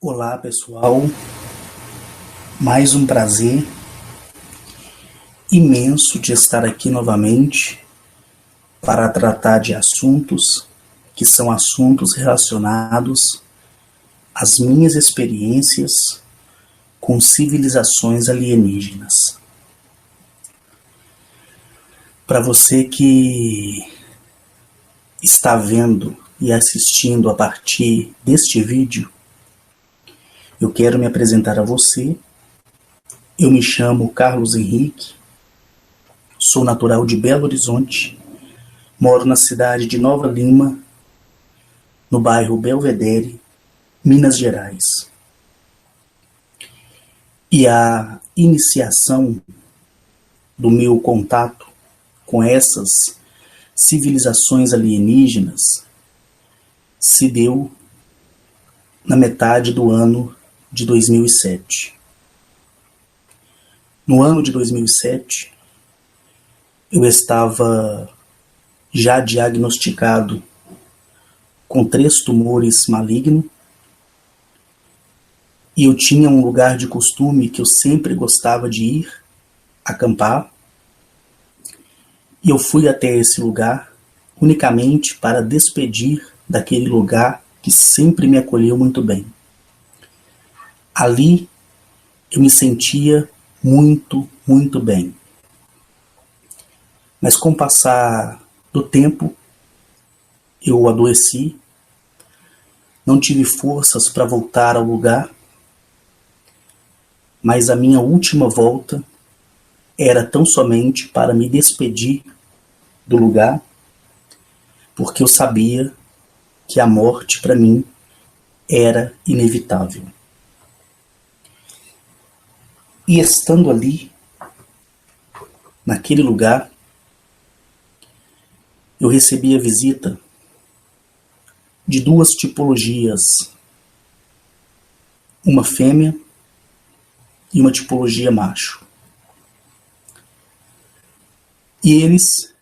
Olá pessoal, mais um prazer imenso de estar aqui novamente para tratar de assuntos que são assuntos relacionados às minhas experiências com civilizações alienígenas. Para você que está vendo e assistindo a partir deste vídeo, eu quero me apresentar a você. Eu me chamo Carlos Henrique, sou natural de Belo Horizonte, moro na cidade de Nova Lima, no bairro Belvedere, Minas Gerais. E a iniciação do meu contato com essas civilizações alienígenas se deu na metade do ano de 2007. No ano de 2007, eu estava já diagnosticado com 3 tumores malignos e eu tinha um lugar de costume que eu sempre gostava de ir acampar, e eu fui até esse lugar unicamente para despedir daquele lugar que sempre me acolheu muito bem. Ali eu me sentia muito bem. Mas com o passar do tempo, eu adoeci, não tive forças para voltar ao lugar, mas a minha última volta era tão somente para me despedir do lugar, porque eu sabia que a morte para mim era inevitável. E estando ali, naquele lugar, eu recebi a visita de 2 tipologias, uma fêmea e uma tipologia macho. E eles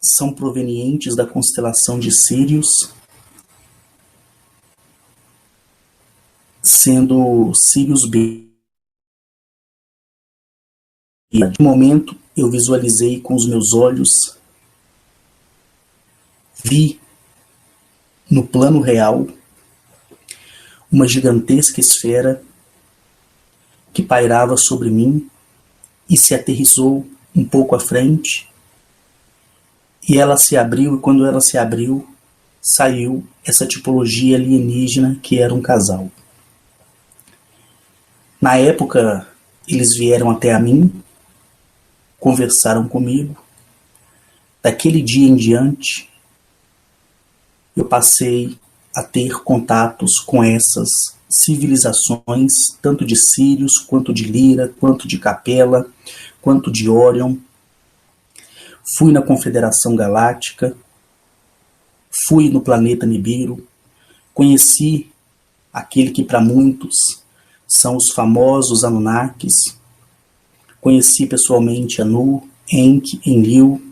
são provenientes da constelação de Sírius, sendo Sírius B. E no momento eu visualizei com os meus olhos, vi no plano real uma gigantesca esfera que pairava sobre mim e se aterrissou um pouco à frente, e ela se abriu, e quando ela se abriu, saiu essa tipologia alienígena que era um casal. Na época, eles vieram até a mim, conversaram comigo. Daquele dia em diante, eu passei a ter contatos com essas civilizações, tanto de Sírius, quanto de Lira, quanto de Capela, quanto de Órion. Fui na Confederação Galáctica, fui no planeta Nibiru, conheci aquele que para muitos são os famosos Anunnakis, conheci pessoalmente Anu, Enki, Enlil,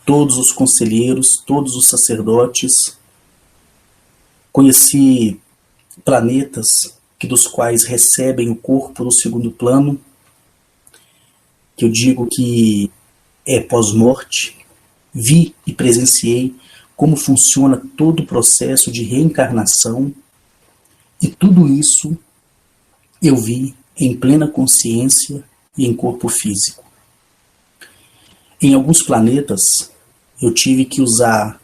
todos os conselheiros, todos os sacerdotes, conheci planetas dos quais recebem o corpo do segundo plano, que eu digo que é pós-morte. Vi e presenciei como funciona todo o processo de reencarnação, e tudo isso eu vi em plena consciência e em corpo físico. Em alguns planetas, eu tive que usar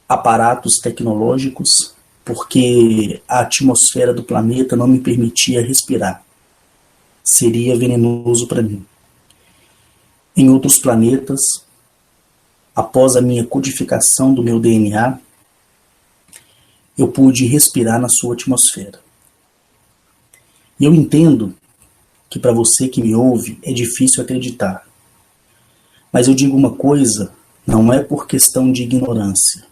aparatos tecnológicos porque a atmosfera do planeta não me permitia respirar. Seria venenoso para mim. Em outros planetas, após a minha codificação do meu DNA, eu pude respirar na sua atmosfera. E eu entendo que para você que me ouve é difícil acreditar. Mas eu digo uma coisa, não é por questão de ignorância.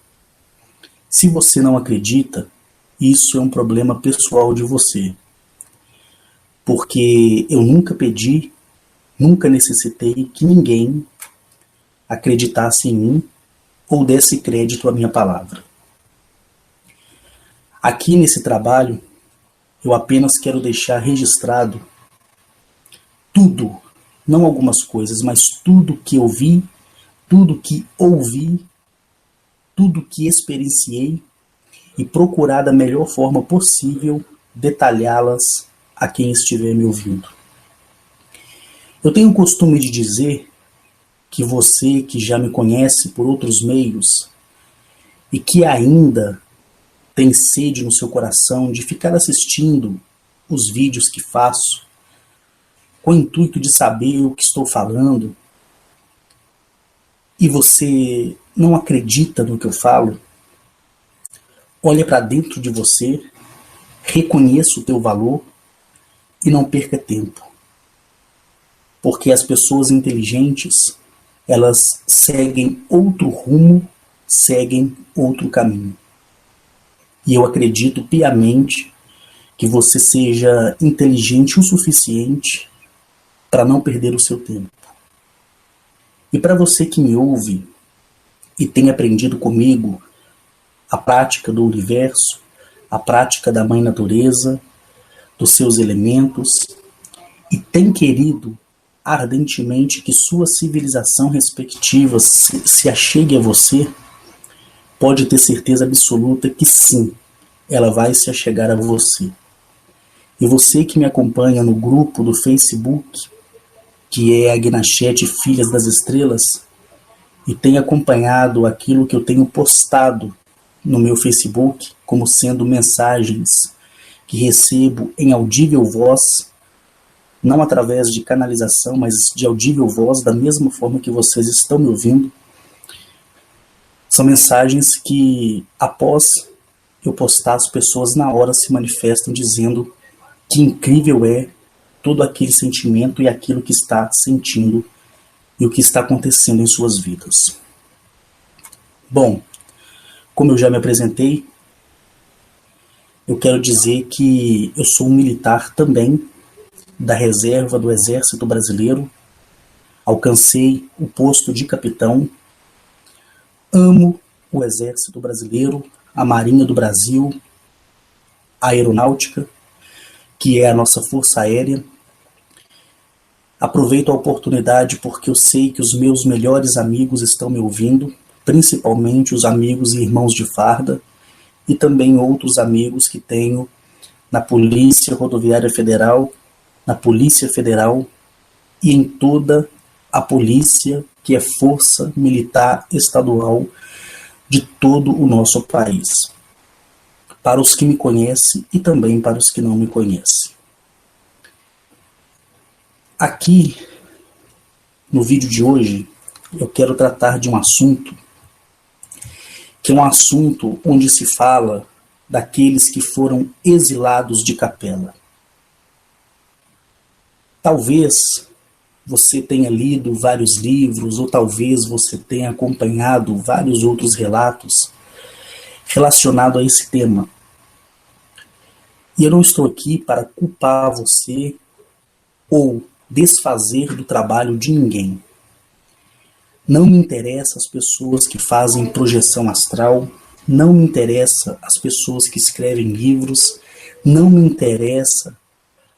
Se você não acredita, isso é um problema pessoal de você. Porque eu nunca pedi, nunca necessitei que ninguém acreditasse em mim ou desse crédito à minha palavra. Aqui nesse trabalho, eu apenas quero deixar registrado tudo, não algumas coisas, mas tudo que eu vi, tudo que ouvi, tudo que experienciei e procurar da melhor forma possível detalhá-las a quem estiver me ouvindo. Eu tenho o costume de dizer que você que já me conhece por outros meios e que ainda tem sede no seu coração de ficar assistindo os vídeos que faço, com o intuito de saber o que estou falando, e você não acredita no que eu falo, olha para dentro de você, reconheça o teu valor e não perca tempo. Porque as pessoas inteligentes, elas seguem outro rumo, seguem outro caminho. E eu acredito piamente que você seja inteligente o suficiente para não perder o seu tempo. E para você que me ouve e tem aprendido comigo a prática do universo, a prática da Mãe Natureza, dos seus elementos, e tem querido ardentemente que sua civilização respectiva se achegue a você, pode ter certeza absoluta que sim, ela vai se achegar a você. E você que me acompanha no grupo do Facebook, que é a Guinachete Filhas das Estrelas, e tem acompanhado aquilo que eu tenho postado no meu Facebook, como sendo mensagens que recebo em audível voz, não através de canalização, mas de audível voz, da mesma forma que vocês estão me ouvindo. São mensagens que, após eu postar, as pessoas na hora se manifestam dizendo que incrível é todo aquele sentimento e aquilo que está sentindo e o que está acontecendo em suas vidas. Bom, como eu já me apresentei, eu quero dizer que eu sou um militar também da reserva do Exército Brasileiro, alcancei o posto de capitão, amo o Exército Brasileiro, a Marinha do Brasil, a Aeronáutica, que é a nossa Força Aérea. Aproveito a oportunidade porque eu sei que os meus melhores amigos estão me ouvindo, principalmente os amigos e irmãos de farda, e também outros amigos que tenho na Polícia Rodoviária Federal, na Polícia Federal e em toda a polícia, que é força militar estadual de todo o nosso país. Para os que me conhecem e também para os que não me conhecem. Aqui, no vídeo de hoje, eu quero tratar de um assunto que é um assunto onde se fala daqueles que foram exilados de capela. Talvez você tenha lido vários livros, ou talvez você tenha acompanhado vários outros relatos relacionados a esse tema. E eu não estou aqui para culpar você ou desfazer do trabalho de ninguém. Não me interessa as pessoas que fazem projeção astral, não me interessa as pessoas que escrevem livros, não me interessa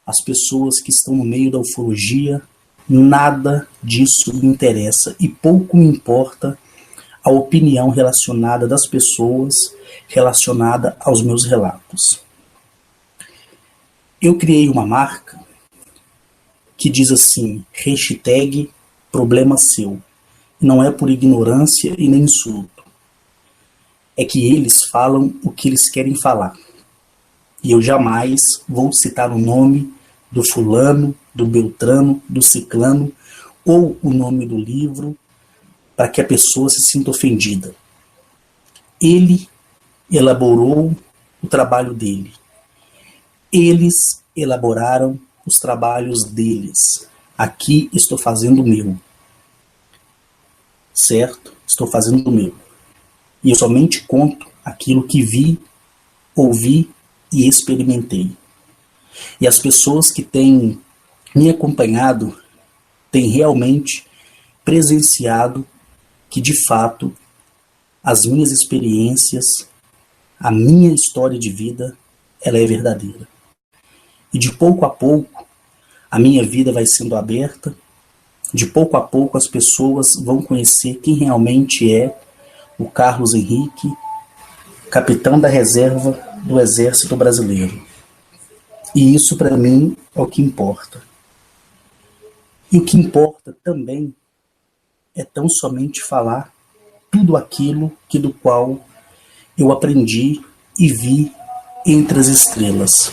as pessoas que estão no meio da ufologia, nada disso me interessa e pouco me importa a opinião relacionada das pessoas, relacionada aos meus relatos. Eu criei uma marca que diz assim, hashtag problema seu. Não é por ignorância e nem insulto. É que eles falam o que eles querem falar. E eu jamais vou citar o nome do fulano, do beltrano, do ciclano, ou o nome do livro, para que a pessoa se sinta ofendida. Ele elaborou o trabalho dele. Eles elaboraram os trabalhos deles. Aqui estou fazendo o meu. Certo? Estou fazendo o meu. E eu somente conto aquilo que vi, ouvi e experimentei. E as pessoas que têm me acompanhado têm realmente presenciado que, de fato, as minhas experiências a minha história de vida, ela é verdadeira. E de pouco a pouco, a minha vida vai sendo aberta, de pouco a pouco as pessoas vão conhecer quem realmente é o Carlos Henrique, capitão da reserva do Exército Brasileiro. E isso para mim é o que importa. E o que importa também é tão somente falar tudo aquilo que do qual eu aprendi e vi entre as estrelas.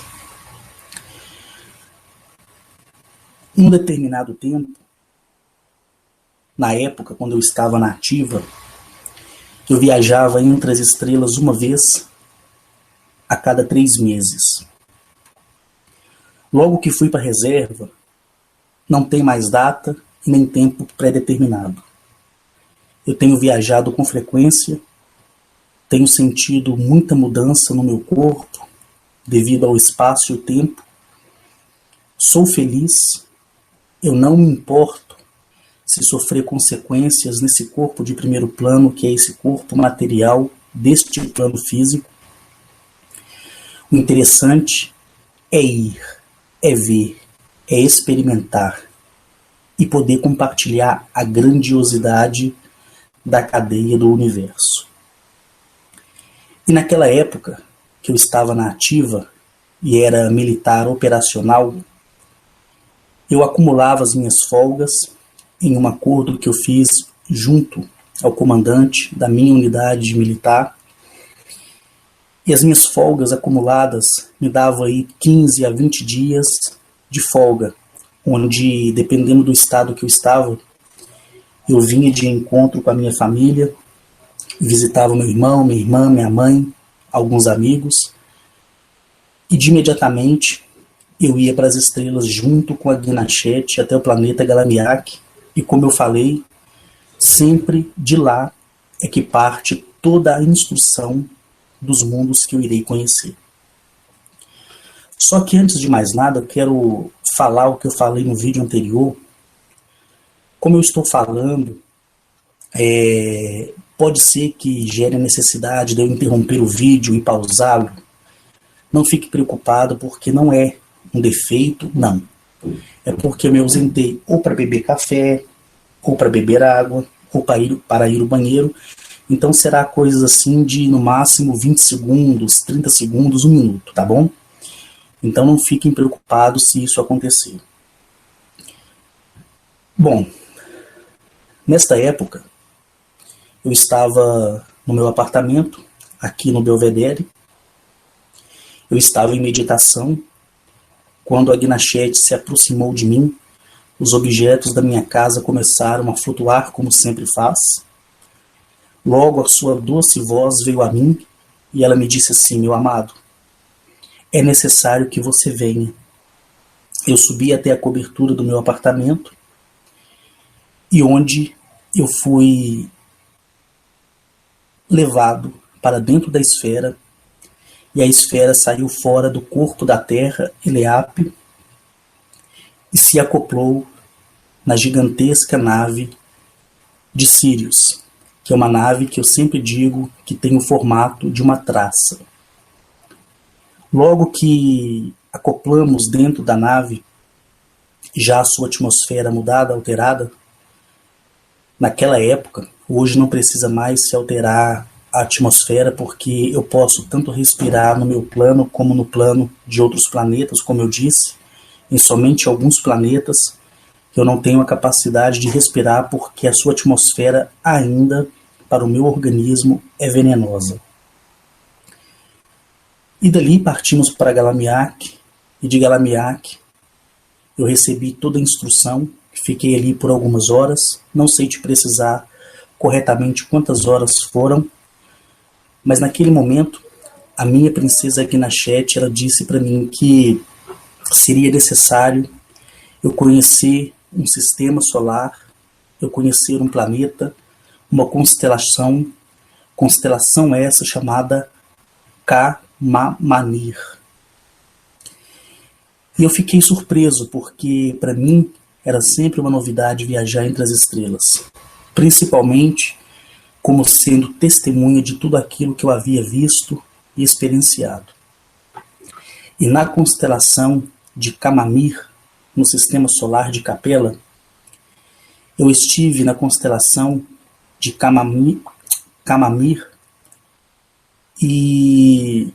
Um determinado tempo, na época quando eu estava na ativa, eu viajava entre as estrelas uma vez a cada 3 meses. Logo que fui para a reserva, não tem mais data e nem tempo pré-determinado. Eu tenho viajado com frequência, tenho sentido muita mudança no meu corpo, devido ao espaço e o tempo. Sou feliz, eu não me importo se sofrer consequências nesse corpo de primeiro plano, que é esse corpo material deste plano físico. O interessante é ir, é ver, é experimentar e poder compartilhar a grandiosidade da cadeia do universo. E naquela época que eu estava na ativa e era militar operacional, eu acumulava as minhas folgas em um acordo que eu fiz junto ao comandante da minha unidade militar. E as minhas folgas acumuladas me davam aí 15 a 20 dias de folga, onde, dependendo do estado que eu estava, eu vinha de encontro com a minha família, visitava meu irmão, minha irmã, minha mãe, alguns amigos, e de imediatamente eu ia para as estrelas junto com a Guinachete até o planeta Galamiak, e como eu falei, sempre de lá é que parte toda a instrução dos mundos que eu irei conhecer. Só que antes de mais nada, eu quero falar o que eu falei no vídeo anterior. Como eu estou falando, pode ser que gere a necessidade de eu interromper o vídeo e pausá-lo. Não fique preocupado, porque não é um defeito, não. É porque eu me ausentei ou para beber café, ou para beber água, ou para ir ao banheiro. Então será coisas assim de no máximo 20 segundos, 30 segundos, 1 minuto, tá bom? Então não fiquem preocupados se isso acontecer. Bom, nesta época eu estava no meu apartamento, aqui no Belvedere. Eu estava em meditação, quando a Guinachete se aproximou de mim. Os objetos da minha casa começaram a flutuar como sempre faz. Logo a sua doce voz veio a mim e ela me disse assim: meu amado, é necessário que você venha. Eu subi até a cobertura do meu apartamento e onde eu fui levado para dentro da esfera, e a esfera saiu fora do corpo da Terra, Eleap, e se acoplou na gigantesca nave de Sirius, que é uma nave que eu sempre digo que tem o formato de uma traça. Logo que acoplamos dentro da nave, já a sua atmosfera mudada, alterada, naquela época, hoje não precisa mais se alterar a atmosfera, porque eu posso tanto respirar no meu plano como no plano de outros planetas, como eu disse, em somente alguns planetas eu não tenho a capacidade de respirar, porque a sua atmosfera ainda, para o meu organismo, é venenosa. E dali partimos para Galamiak, e de Galamiak eu recebi toda a instrução, fiquei ali por algumas horas, não sei te precisar corretamente quantas horas foram, mas naquele momento a minha princesa Guinachete, ela disse para mim que seria necessário eu conhecer um sistema solar, eu conhecer um planeta, uma constelação essa chamada Kamamanir. E eu fiquei surpreso, porque para mim era sempre uma novidade viajar entre as estrelas, principalmente como sendo testemunha de tudo aquilo que eu havia visto e experienciado. E na constelação de Camamir, no sistema solar de Capela, eu estive na constelação de Camamir e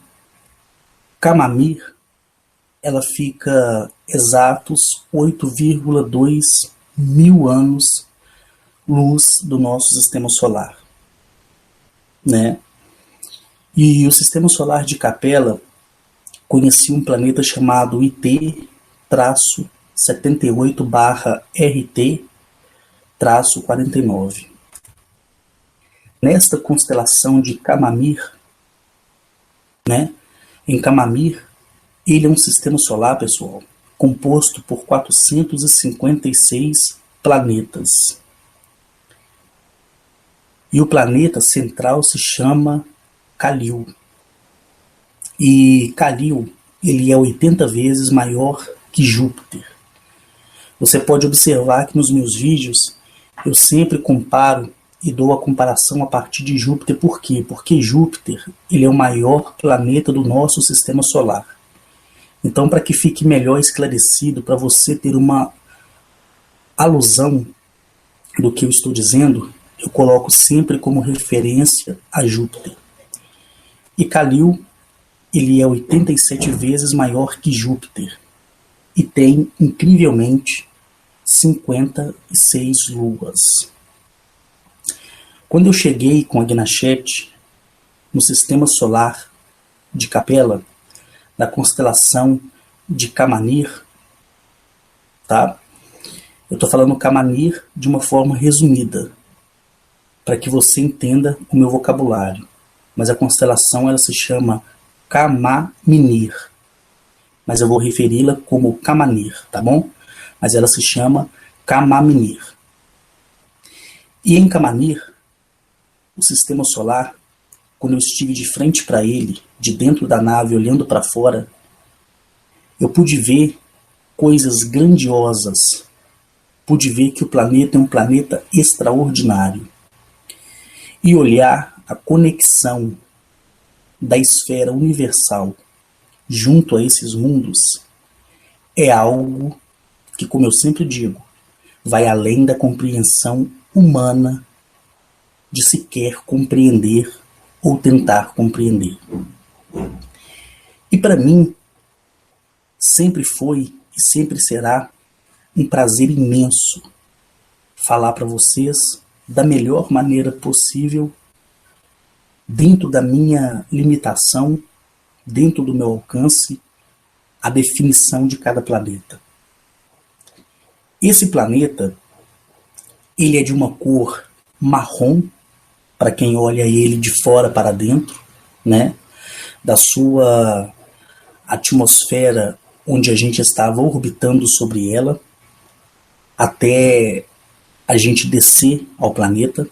Camamir, ela fica exatos 8,2 mil anos luz do nosso sistema solar, né? E o sistema solar de Capela conhecia um planeta chamado IT-78/RT-49. Nesta constelação de Camamir, né? Em Camamir, ele é um sistema solar, pessoal, composto por 456 planetas. E o planeta central se chama Calil. E Calil, ele é 80 vezes maior que Júpiter. Você pode observar que nos meus vídeos eu sempre comparo e dou a comparação a partir de Júpiter. Por quê? Porque Júpiter, ele é o maior planeta do nosso sistema solar. Então, para que fique melhor esclarecido, para você ter uma alusão do que eu estou dizendo, eu coloco sempre como referência a Júpiter. E Calil, ele é 87 vezes maior que Júpiter e tem, incrivelmente, 56 luas. Quando eu cheguei com a Gnachete no sistema solar de Capela, da constelação de Camanir, tá? Eu estou falando Camanir de uma forma resumida, para que você entenda o meu vocabulário. Mas a constelação ela se chama Kamaminir. Mas eu vou referi-la como Camanir, tá bom? Mas ela se chama Kamaminir. E em Camanir, o sistema solar, quando eu estive de frente para ele, de dentro da nave, olhando para fora, eu pude ver coisas grandiosas. Pude ver que o planeta é um planeta extraordinário. E olhar a conexão da esfera universal junto a esses mundos é algo que, como eu sempre digo, vai além da compreensão humana de sequer compreender ou tentar compreender. E para mim, sempre foi e sempre será um prazer imenso falar para vocês da melhor maneira possível, dentro da minha limitação, dentro do meu alcance, a definição de cada planeta. Esse planeta, ele é de uma cor marrom, para quem olha ele de fora para dentro, né? Da sua atmosfera onde a gente estava orbitando sobre ela, até a gente descer ao planeta.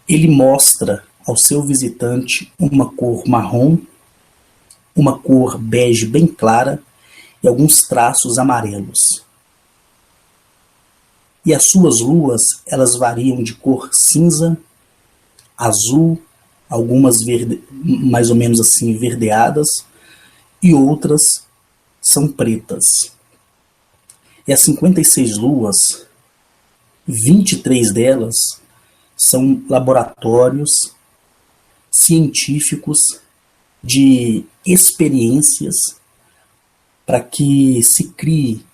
Ele mostra ao seu visitante uma cor marrom, uma cor bege bem clara e alguns traços amarelos. E as suas luas, elas variam de cor cinza, azul, algumas mais ou menos assim verdeadas, e outras são pretas. E as 56 luas, 23 delas são laboratórios científicos de experiências para que se crie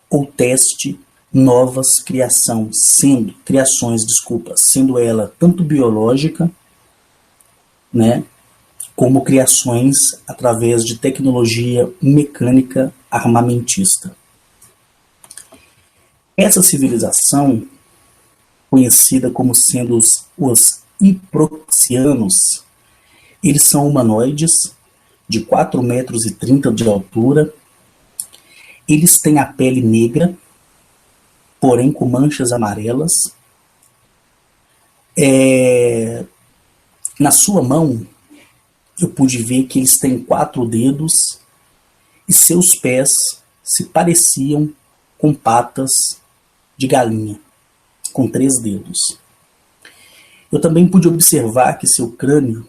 ou teste novas criações, sendo ela tanto biológica, né, como criações através de tecnologia mecânica armamentista. Essa civilização, conhecida como sendo os hiproxianos, eles são humanoides de 4,30 metros de altura. Eles têm a pele negra, porém com manchas amarelas. Na sua mão, eu pude ver que eles têm 4 dedos e seus pés se pareciam com patas de galinha, com 3 dedos. Eu também pude observar que seu crânio,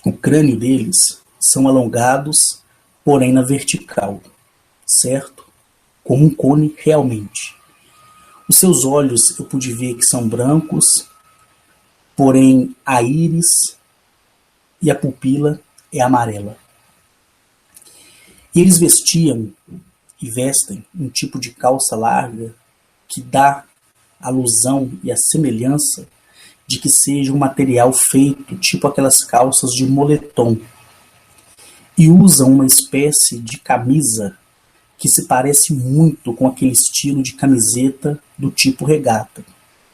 O crânio deles são alongados, porém na vertical, certo? Como um cone realmente. Os seus olhos eu pude ver que são brancos, porém a íris e a pupila é amarela. E eles vestiam e vestem um tipo de calça larga que dá a alusão e a semelhança de que seja um material feito tipo aquelas calças de moletom. E usam uma espécie de camisa que se parece muito com aquele estilo de camiseta do tipo regata.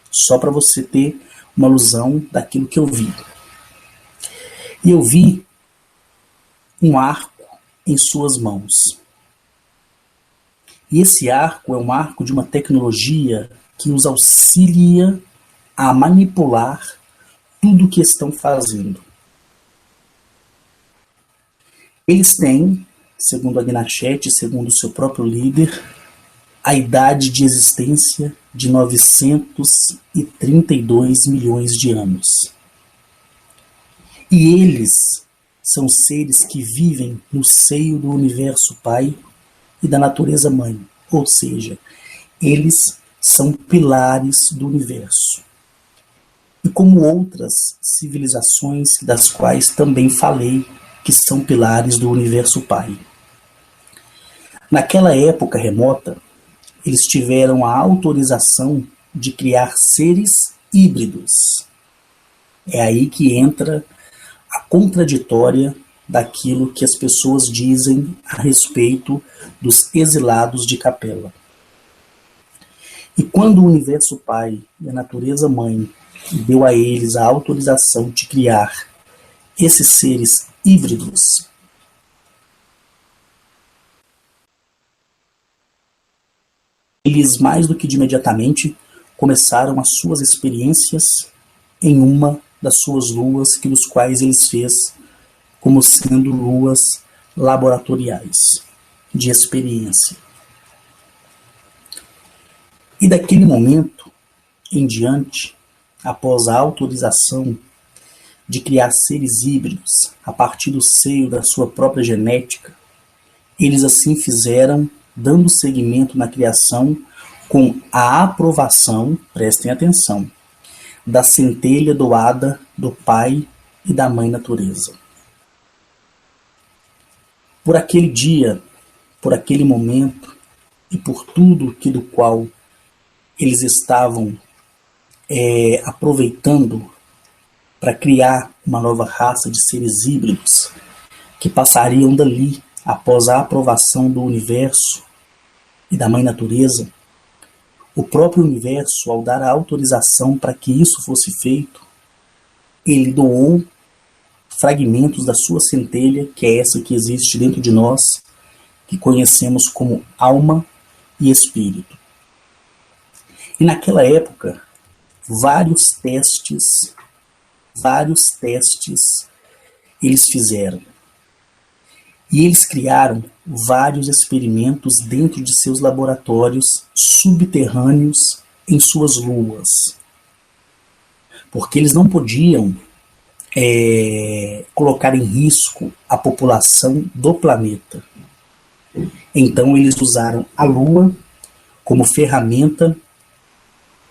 Só para você ter uma alusão daquilo que eu vi. E eu vi um arco em suas mãos. E esse arco é um arco de uma tecnologia que os auxilia a manipular tudo o que estão fazendo. Eles têm, segundo a Gnachete, segundo o seu próprio líder, a idade de existência de 932 milhões de anos. E eles são seres que vivem no seio do universo Pai e da natureza Mãe, ou seja, eles são pilares do universo. E como outras civilizações das quais também falei que são pilares do universo Pai. Naquela época remota, eles tiveram a autorização de criar seres híbridos. É aí que entra a contraditória daquilo que as pessoas dizem a respeito dos exilados de Capela. E quando o universo Pai e a natureza Mãe deu a eles a autorização de criar esses seres híbridos, eles mais do que de imediatamente começaram as suas experiências em uma das suas luas, que dos quais eles fez como sendo luas laboratoriais de experiência. E daquele momento em diante, após a autorização de criar seres híbridos a partir do seio da sua própria genética, eles assim fizeram, dando seguimento na criação com a aprovação, prestem atenção, da centelha doada do Pai e da Mãe Natureza. Por aquele dia, por aquele momento e por tudo que do qual eles estavam aproveitando para criar uma nova raça de seres híbridos que passariam dali após a aprovação do universo e da Mãe Natureza, o próprio universo, ao dar a autorização para que isso fosse feito, ele doou fragmentos da sua centelha, que é essa que existe dentro de nós, que conhecemos como alma e espírito. E naquela época, vários testes eles fizeram. E eles criaram vários experimentos dentro de seus laboratórios subterrâneos em suas luas. Porque eles não podiam colocar em risco a população do planeta. Então eles usaram a Lua como ferramenta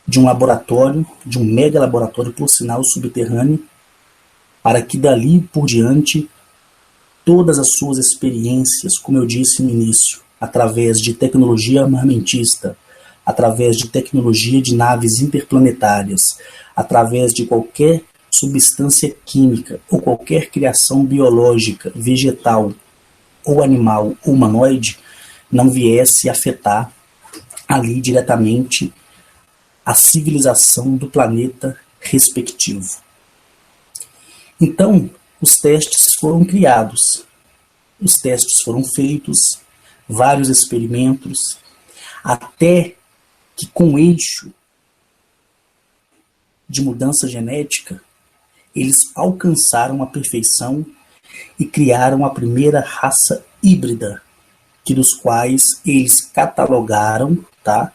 de um laboratório, de um mega laboratório, por sinal subterrâneo, para que dali por diante todas as suas experiências, como eu disse no início, através de tecnologia armamentista, através de tecnologia de naves interplanetárias, através de qualquer substância química ou qualquer criação biológica, vegetal ou animal ou humanoide, não viesse afetar ali diretamente a civilização do planeta respectivo. Então, os testes foram criados, os testes foram feitos, vários experimentos, até que com eixo de mudança genética, eles alcançaram a perfeição e criaram a primeira raça híbrida, que dos quais eles catalogaram, tá?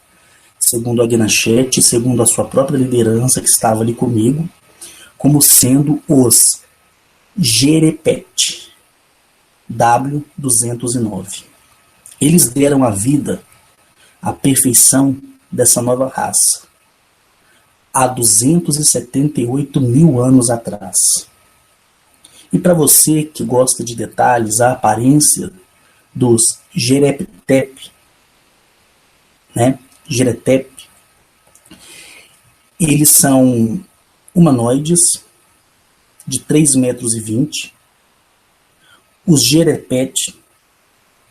Segundo a Gnachete, segundo a sua própria liderança que estava ali comigo, como sendo os Gerepet W209. Eles deram a vida à perfeição dessa nova raça há 278 mil anos atrás. E para você que gosta de detalhes, a aparência dos Geretep, né? Geretep, eles são humanoides de 3,20 metros. Os Gerepet,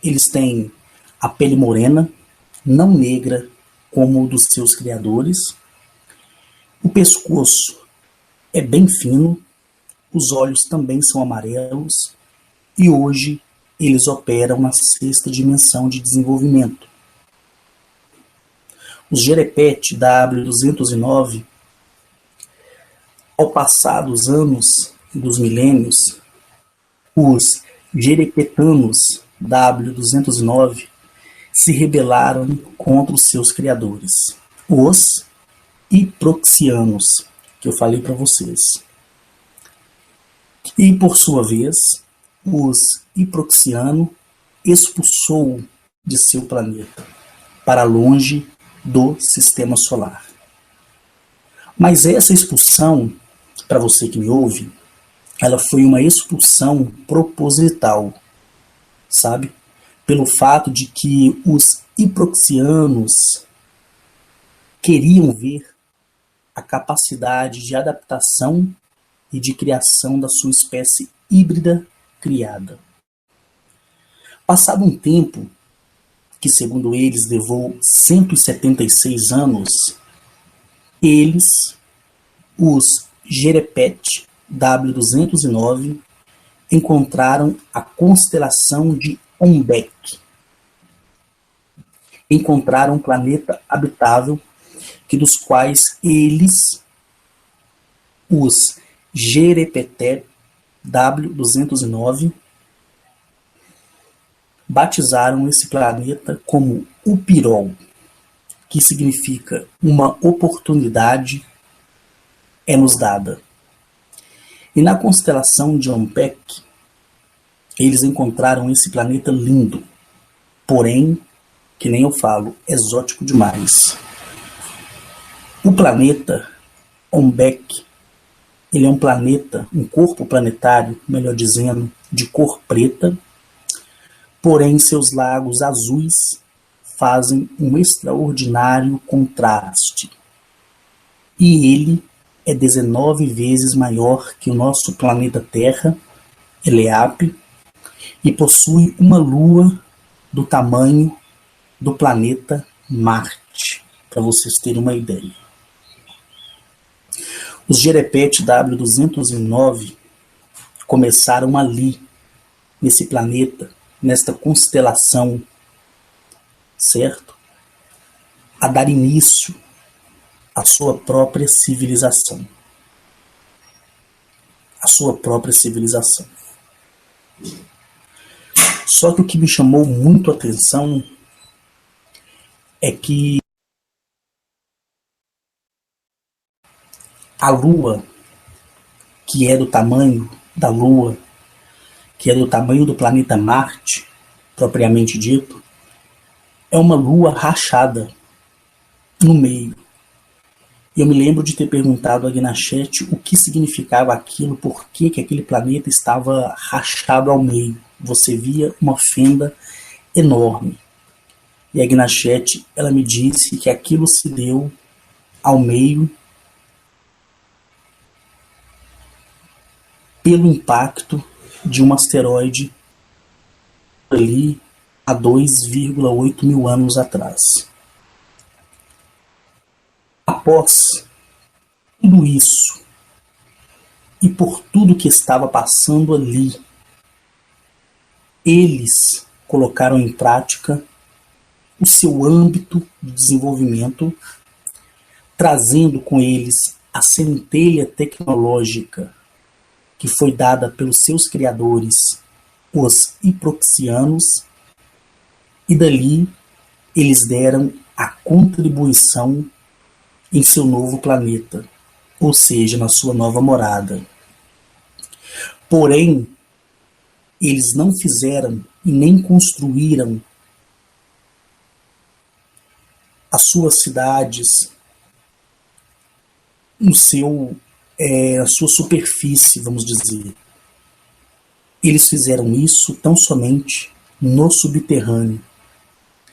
eles têm a pele morena, não negra como o dos seus criadores. O pescoço é bem fino, os olhos também são amarelos e hoje eles operam na sexta dimensão de desenvolvimento. Os Gerepet W209, ao passar dos anos e dos milênios, os Gerepetanos W209 se rebelaram contra os seus criadores, os Hiproxianos, que eu falei para vocês. E, por sua vez, os Hiproxiano expulsou de seu planeta, para longe do sistema solar. Mas essa expulsão, para você que me ouve, ela foi uma expulsão proposital, sabe? Pelo fato de que os Hiproxianos queriam ver a capacidade de adaptação e de criação da sua espécie híbrida criada. Passado um tempo, que segundo eles levou 176 anos, eles, os Gerepet W209, encontraram a constelação de Ombek. Encontraram um planeta habitável que dos quais eles, os Gerepet W209, batizaram esse planeta como Upirol, que significa uma oportunidade é nos dada. E na constelação de Ombek, eles encontraram esse planeta lindo, porém, que nem eu falo, exótico demais. O planeta Ombek, ele é um planeta, um corpo planetário, melhor dizendo, de cor preta, porém seus lagos azuis fazem um extraordinário contraste. E ele é 19 vezes maior que o nosso planeta Terra, Eleap, e possui uma lua do tamanho do planeta Marte, para vocês terem uma ideia. Os Gerepet W209 começaram ali, nesse planeta, nesta constelação, certo? A dar início à sua própria civilização. A sua própria civilização. Só que o que me chamou muito a atenção é que a Lua, que é do tamanho da Lua, que é do tamanho do planeta Marte, propriamente dito, é uma lua rachada no meio. E eu me lembro de ter perguntado a Gnachete o que significava aquilo, por que aquele planeta estava rachado ao meio. Você via uma fenda enorme. E a Gnachete, ela me disse que aquilo se deu ao meio pelo impacto de um asteroide ali há 2,8 mil anos atrás. Após tudo isso, e por tudo que estava passando ali, eles colocaram em prática o seu âmbito de desenvolvimento, trazendo com eles a centelha tecnológica que foi dada pelos seus criadores, os Hiproxianos, e dali eles deram a contribuição em seu novo planeta, ou seja, na sua nova morada. Porém, eles não fizeram e nem construíram as suas cidades no a sua superfície, vamos dizer. Eles fizeram isso tão somente no subterrâneo.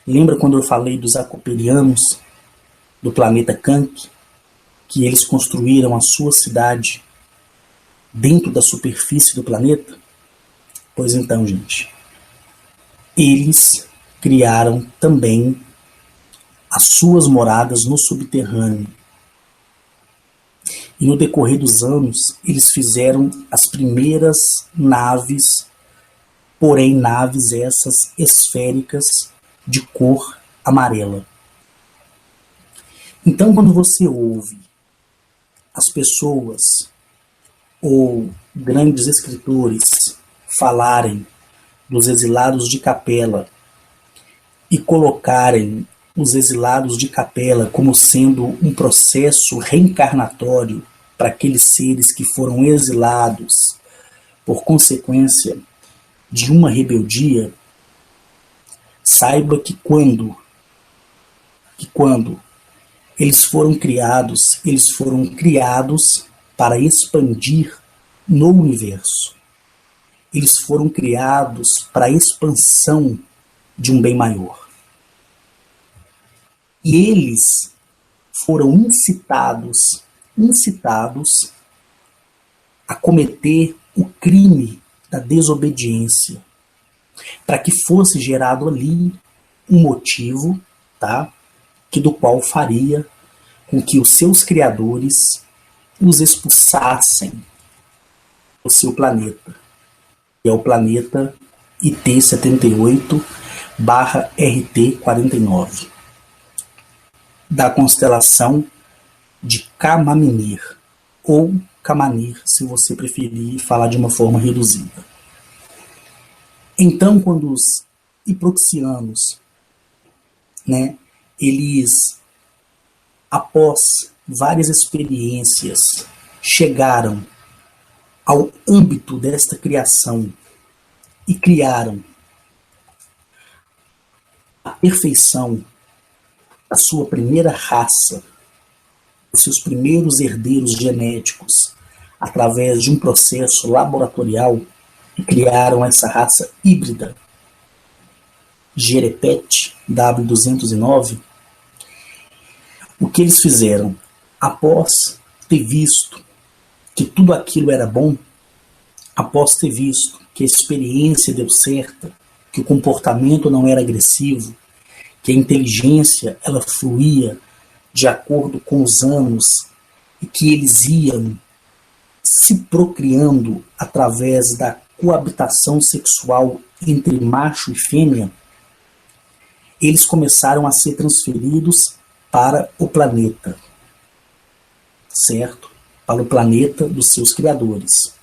Lembra quando eu falei dos acoperianos do planeta Kank, que eles construíram a sua cidade dentro da superfície do planeta? Pois então, gente, eles criaram também as suas moradas no subterrâneo. E no decorrer dos anos, eles fizeram as primeiras naves, porém naves essas esféricas de cor amarela. Então, quando você ouve as pessoas ou grandes escritores falarem dos exilados de Capela e colocarem os exilados de Capela como sendo um processo reencarnatório para aqueles seres que foram exilados por consequência de uma rebeldia, saiba que quando eles foram criados para expandir no universo. Eles foram criados para a expansão de um bem maior. E eles foram incitados a cometer o crime da desobediência, para que fosse gerado ali um motivo, tá, que do qual faria com que os seus criadores os expulsassem do seu planeta, que é o planeta IT78/RT49, da constelação de Kamaminir, ou Kamanir, se você preferir falar de uma forma reduzida. Então, quando os hiproxianos, eles, após várias experiências, chegaram ao âmbito desta criação e criaram a perfeição da sua primeira raça, os seus primeiros herdeiros genéticos, através de um processo laboratorial, e criaram essa raça híbrida, Jerepet W209, o que eles fizeram? Após ter visto que tudo aquilo era bom, após ter visto que a experiência deu certo, que o comportamento não era agressivo, que a inteligência ela fluía de acordo com os anos e que eles iam se procriando através da coabitação sexual entre macho e fêmea, eles começaram a ser transferidos para o planeta, certo? Para o planeta dos seus criadores.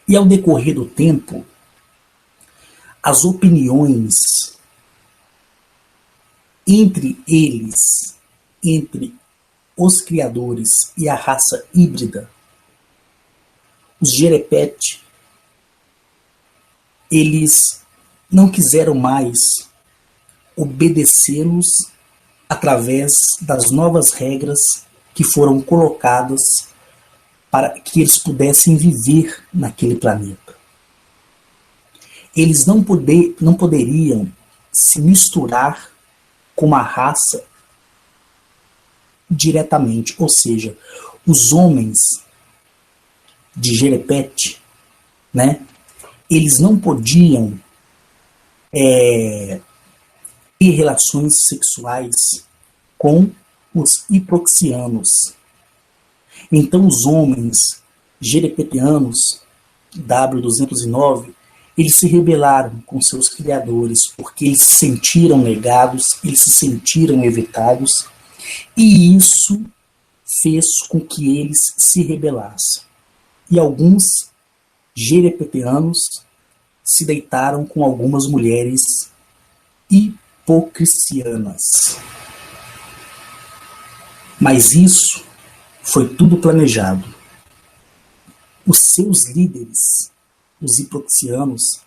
E ao decorrer do tempo, as opiniões entre eles, entre os criadores e a raça híbrida, os Jerepet, eles não quiseram mais obedecê-los através das novas regras que foram colocadas para que eles pudessem viver naquele planeta. Eles não poderiam se misturar com uma raça diretamente, ou seja, os homens de Jerepet, eles não podiam ter relações sexuais com os hiproxianos. Então os homens jerepetianos, W209, eles se rebelaram com seus criadores, porque eles se sentiram negados, eles se sentiram evitados, e isso fez com que eles se rebelassem. E alguns jerepetianos se deitaram com algumas mulheres hipocrisianas. Mas isso foi tudo planejado. Os seus líderes, os hiproxianos,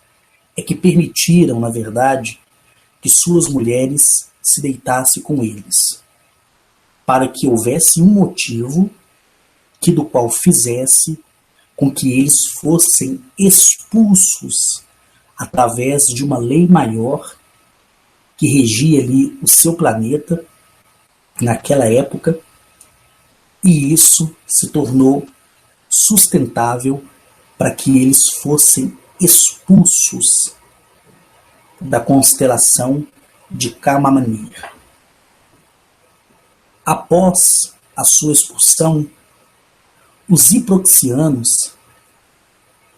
é que permitiram, na verdade, que suas mulheres se deitassem com eles, para que houvesse um motivo que do qual fizesse com que eles fossem expulsos através de uma lei maior que regia ali o seu planeta naquela época, e isso se tornou sustentável para que eles fossem expulsos da constelação de Kamamania. Após a sua expulsão, os hiproxianos,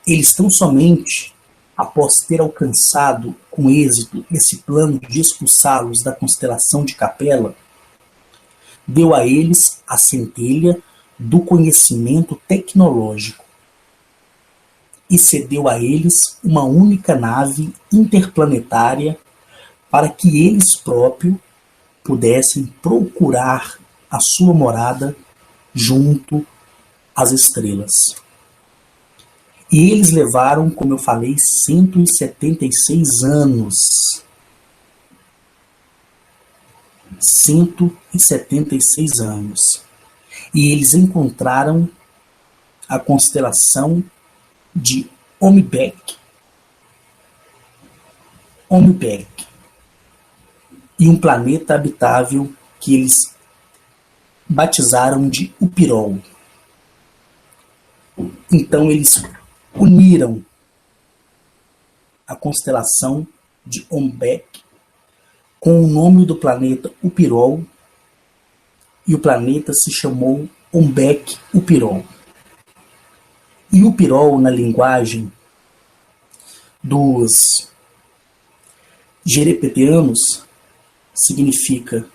eles tão somente, após ter alcançado com êxito esse plano de expulsá-los da constelação de Capela, deu a eles a centelha do conhecimento tecnológico e cedeu a eles uma única nave interplanetária para que eles próprios pudessem procurar a sua morada junto às estrelas. E eles levaram, como eu falei, 176 anos. 176 anos. E eles encontraram a constelação de Omibek. E um planeta habitável que eles batizaram de Upirol. Então eles uniram a constelação de Ombek com o nome do planeta Upirol, e o planeta se chamou Ombek Upirol. E Upirol, na linguagem dos jerepetianos, significa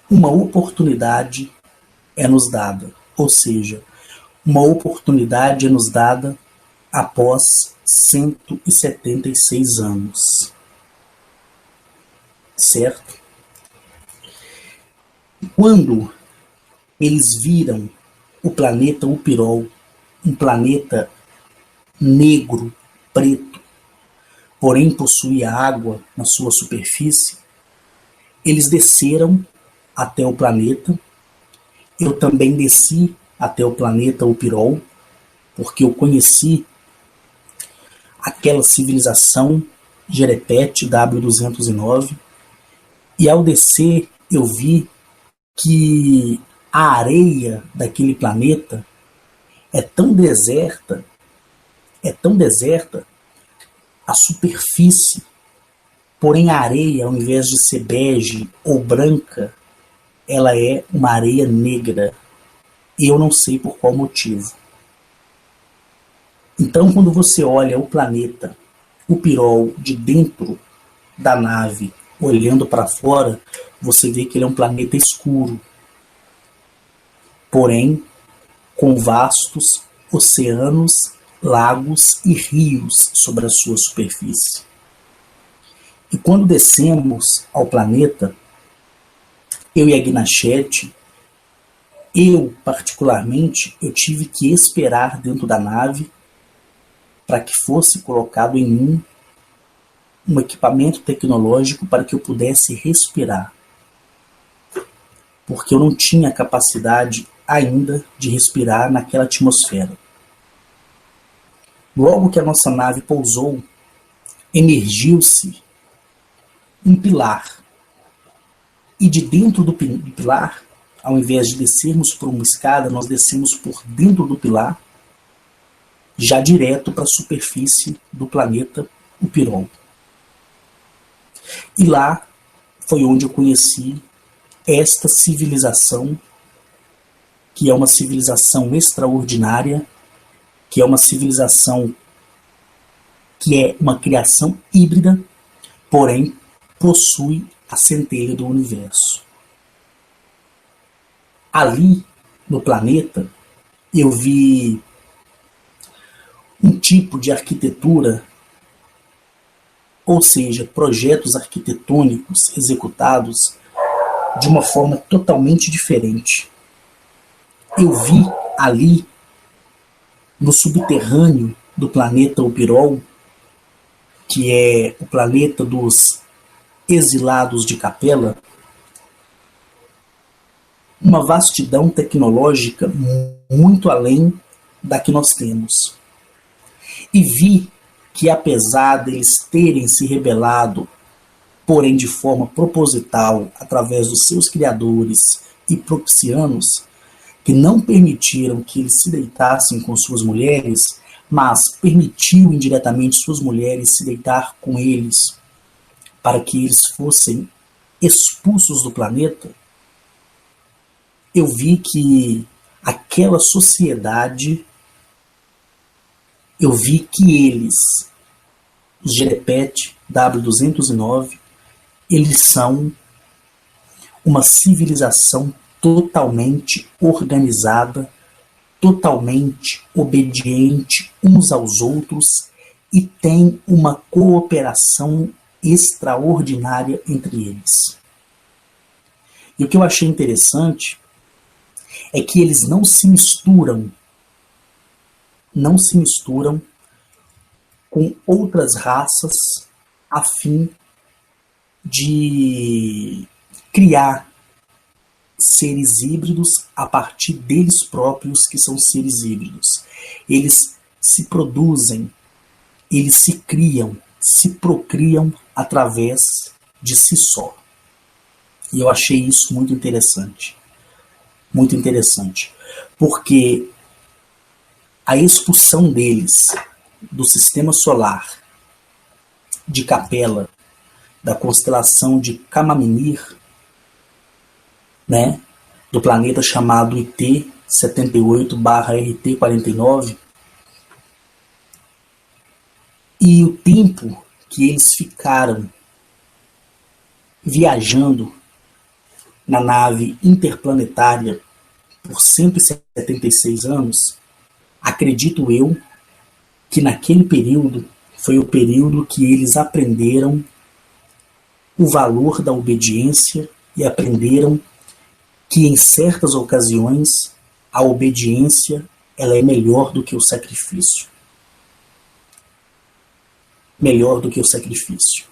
uma oportunidade é nos dada, ou seja, uma oportunidade é nos dada após 176 anos. Certo? Quando eles viram o planeta Upirol, um planeta negro, preto, porém possuía água na sua superfície, eles desceram até o planeta. Eu também desci até o planeta Upirol, porque eu conheci aquela civilização Jerepete W209, e ao descer eu vi que a areia daquele planeta é tão deserta, a superfície, porém a areia, ao invés de ser bege ou branca, ela é uma areia negra. E eu não sei por qual motivo. Então, quando você olha o planeta Upirol de dentro da nave, olhando para fora, você vê que ele é um planeta escuro, porém com vastos oceanos, lagos e rios sobre a sua superfície. E quando descemos ao planeta, eu e a Gnachete, eu particularmente, eu tive que esperar dentro da nave para que fosse colocado em mim um equipamento tecnológico para que eu pudesse respirar, porque eu não tinha capacidade ainda de respirar naquela atmosfera. Logo que a nossa nave pousou, emergiu-se um pilar, e de dentro do pilar, ao invés de descermos por uma escada, nós descemos por dentro do pilar, já direto para a superfície do planeta Upirol. E lá foi onde eu conheci esta civilização, que é uma civilização extraordinária, que é uma civilização que é uma criação híbrida, porém possui a centelha do universo. Ali, no planeta, eu vi um tipo de arquitetura, ou seja, projetos arquitetônicos executados de uma forma totalmente diferente. Eu vi ali no subterrâneo do planeta Opirol, que é o planeta dos exilados de Capella, uma vastidão tecnológica muito além da que nós temos. E vi que, apesar deles terem se rebelado, porém de forma proposital, através dos seus criadores e proxianos, que não permitiram que eles se deitassem com suas mulheres, mas permitiu indiretamente suas mulheres se deitar com eles, para que eles fossem expulsos do planeta, eu vi que aquela sociedade, eu vi que eles, os Jerepet W209, eles são uma civilização totalmente organizada, totalmente obediente uns aos outros e tem uma cooperação extraordinária entre eles. E o que eu achei interessante é que eles não se misturam com outras raças a fim de criar seres híbridos a partir deles próprios, que são seres híbridos. Eles se produzem, eles se criam, se procriam através de si só. E eu achei isso muito interessante. Muito interessante. Porque a expulsão deles do sistema solar de Capella, da constelação de Camaminir, né, do planeta chamado IT 78/RT49, e o tempo que eles ficaram viajando na nave interplanetária por 176 anos, acredito eu que naquele período foi o período que eles aprenderam o valor da obediência e aprenderam que em certas ocasiões a obediência ela é melhor do que o sacrifício. Melhor do que o sacrifício.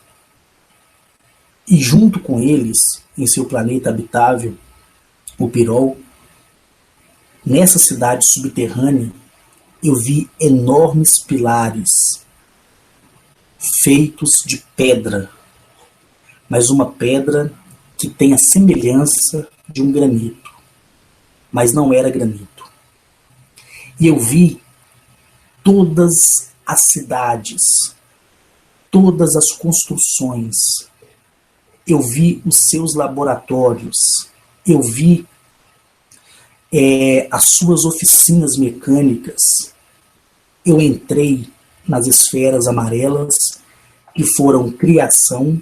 E junto com eles, em seu planeta habitável, o Pirol, nessa cidade subterrânea, eu vi enormes pilares feitos de pedra, mas uma pedra que tem a semelhança de um granito, mas não era granito. E eu vi todas as cidades, todas as construções, eu vi os seus laboratórios, eu vi as suas oficinas mecânicas, eu entrei nas esferas amarelas que foram criação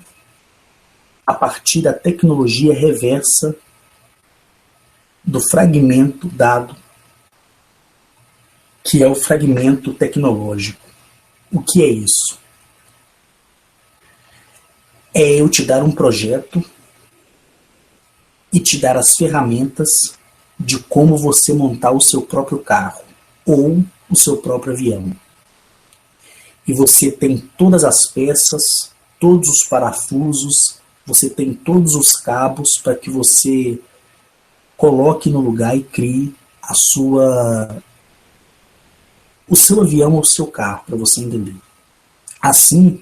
a partir da tecnologia reversa do fragmento dado, que é o fragmento tecnológico. O que é isso? É eu te dar um projeto e te dar as ferramentas de como você montar o seu próprio carro ou o seu próprio avião. E você tem todas as peças, todos os parafusos, você tem todos os cabos para que você coloque no lugar e crie o seu avião ou o seu carro, para você entender. Assim,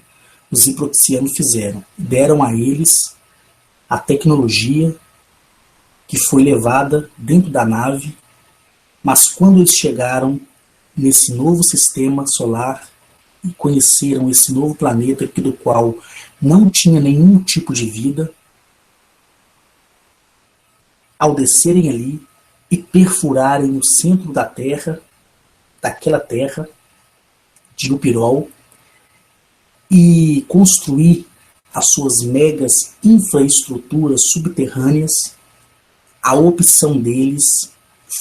os hiproxianos fizeram. Deram a eles a tecnologia que foi levada dentro da nave, mas quando eles chegaram nesse novo sistema solar e conheceram esse novo planeta, do qual não tinha nenhum tipo de vida, ao descerem ali e perfurarem o centro da Terra, daquela Terra, de Upirol, e construir as suas megas infraestruturas subterrâneas, a opção deles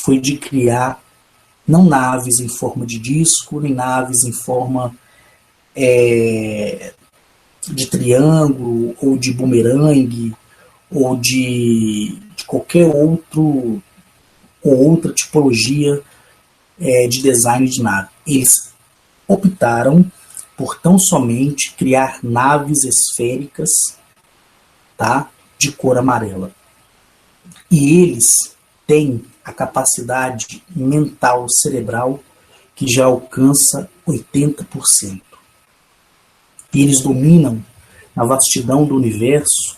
foi de criar não naves em forma de disco, nem naves em forma de triângulo, ou de bumerangue, ou de qualquer outra tipologia de design de nave. eles optaram por tão somente criar naves esféricas, tá, de cor amarela. E eles têm a capacidade mental cerebral que já alcança 80%. E eles dominam na vastidão do universo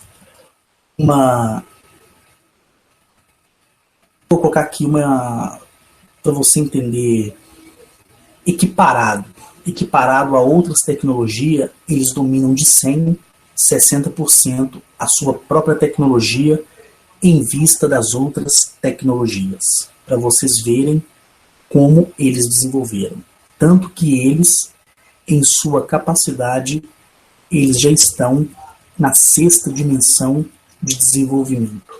vou colocar aqui para você entender, equiparado a outras tecnologias, eles dominam de 60% a sua própria tecnologia em vista das outras tecnologias, para vocês verem como eles desenvolveram. Tanto que eles, em sua capacidade, eles já estão na 6ª dimensão de desenvolvimento.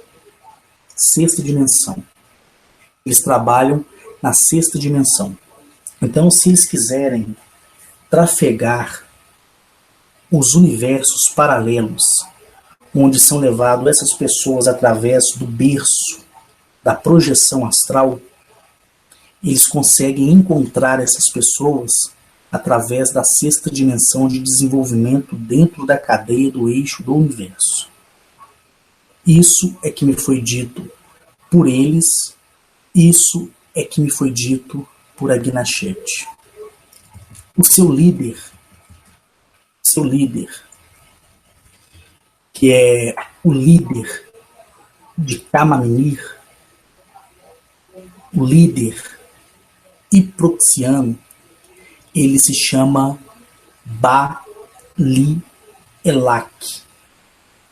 6ª dimensão. Eles trabalham na 6ª dimensão. Então, se eles quiserem trafegar os universos paralelos, onde são levadas essas pessoas através do berço, da projeção astral, eles conseguem encontrar essas pessoas através da 6ª dimensão de desenvolvimento dentro da cadeia do eixo do universo. Isso é que me foi dito por eles, isso é que me foi dito por Agnichet. O seu líder, que é o líder de Kamaminir, o líder hiproxiano, ele se chama Bali Elak.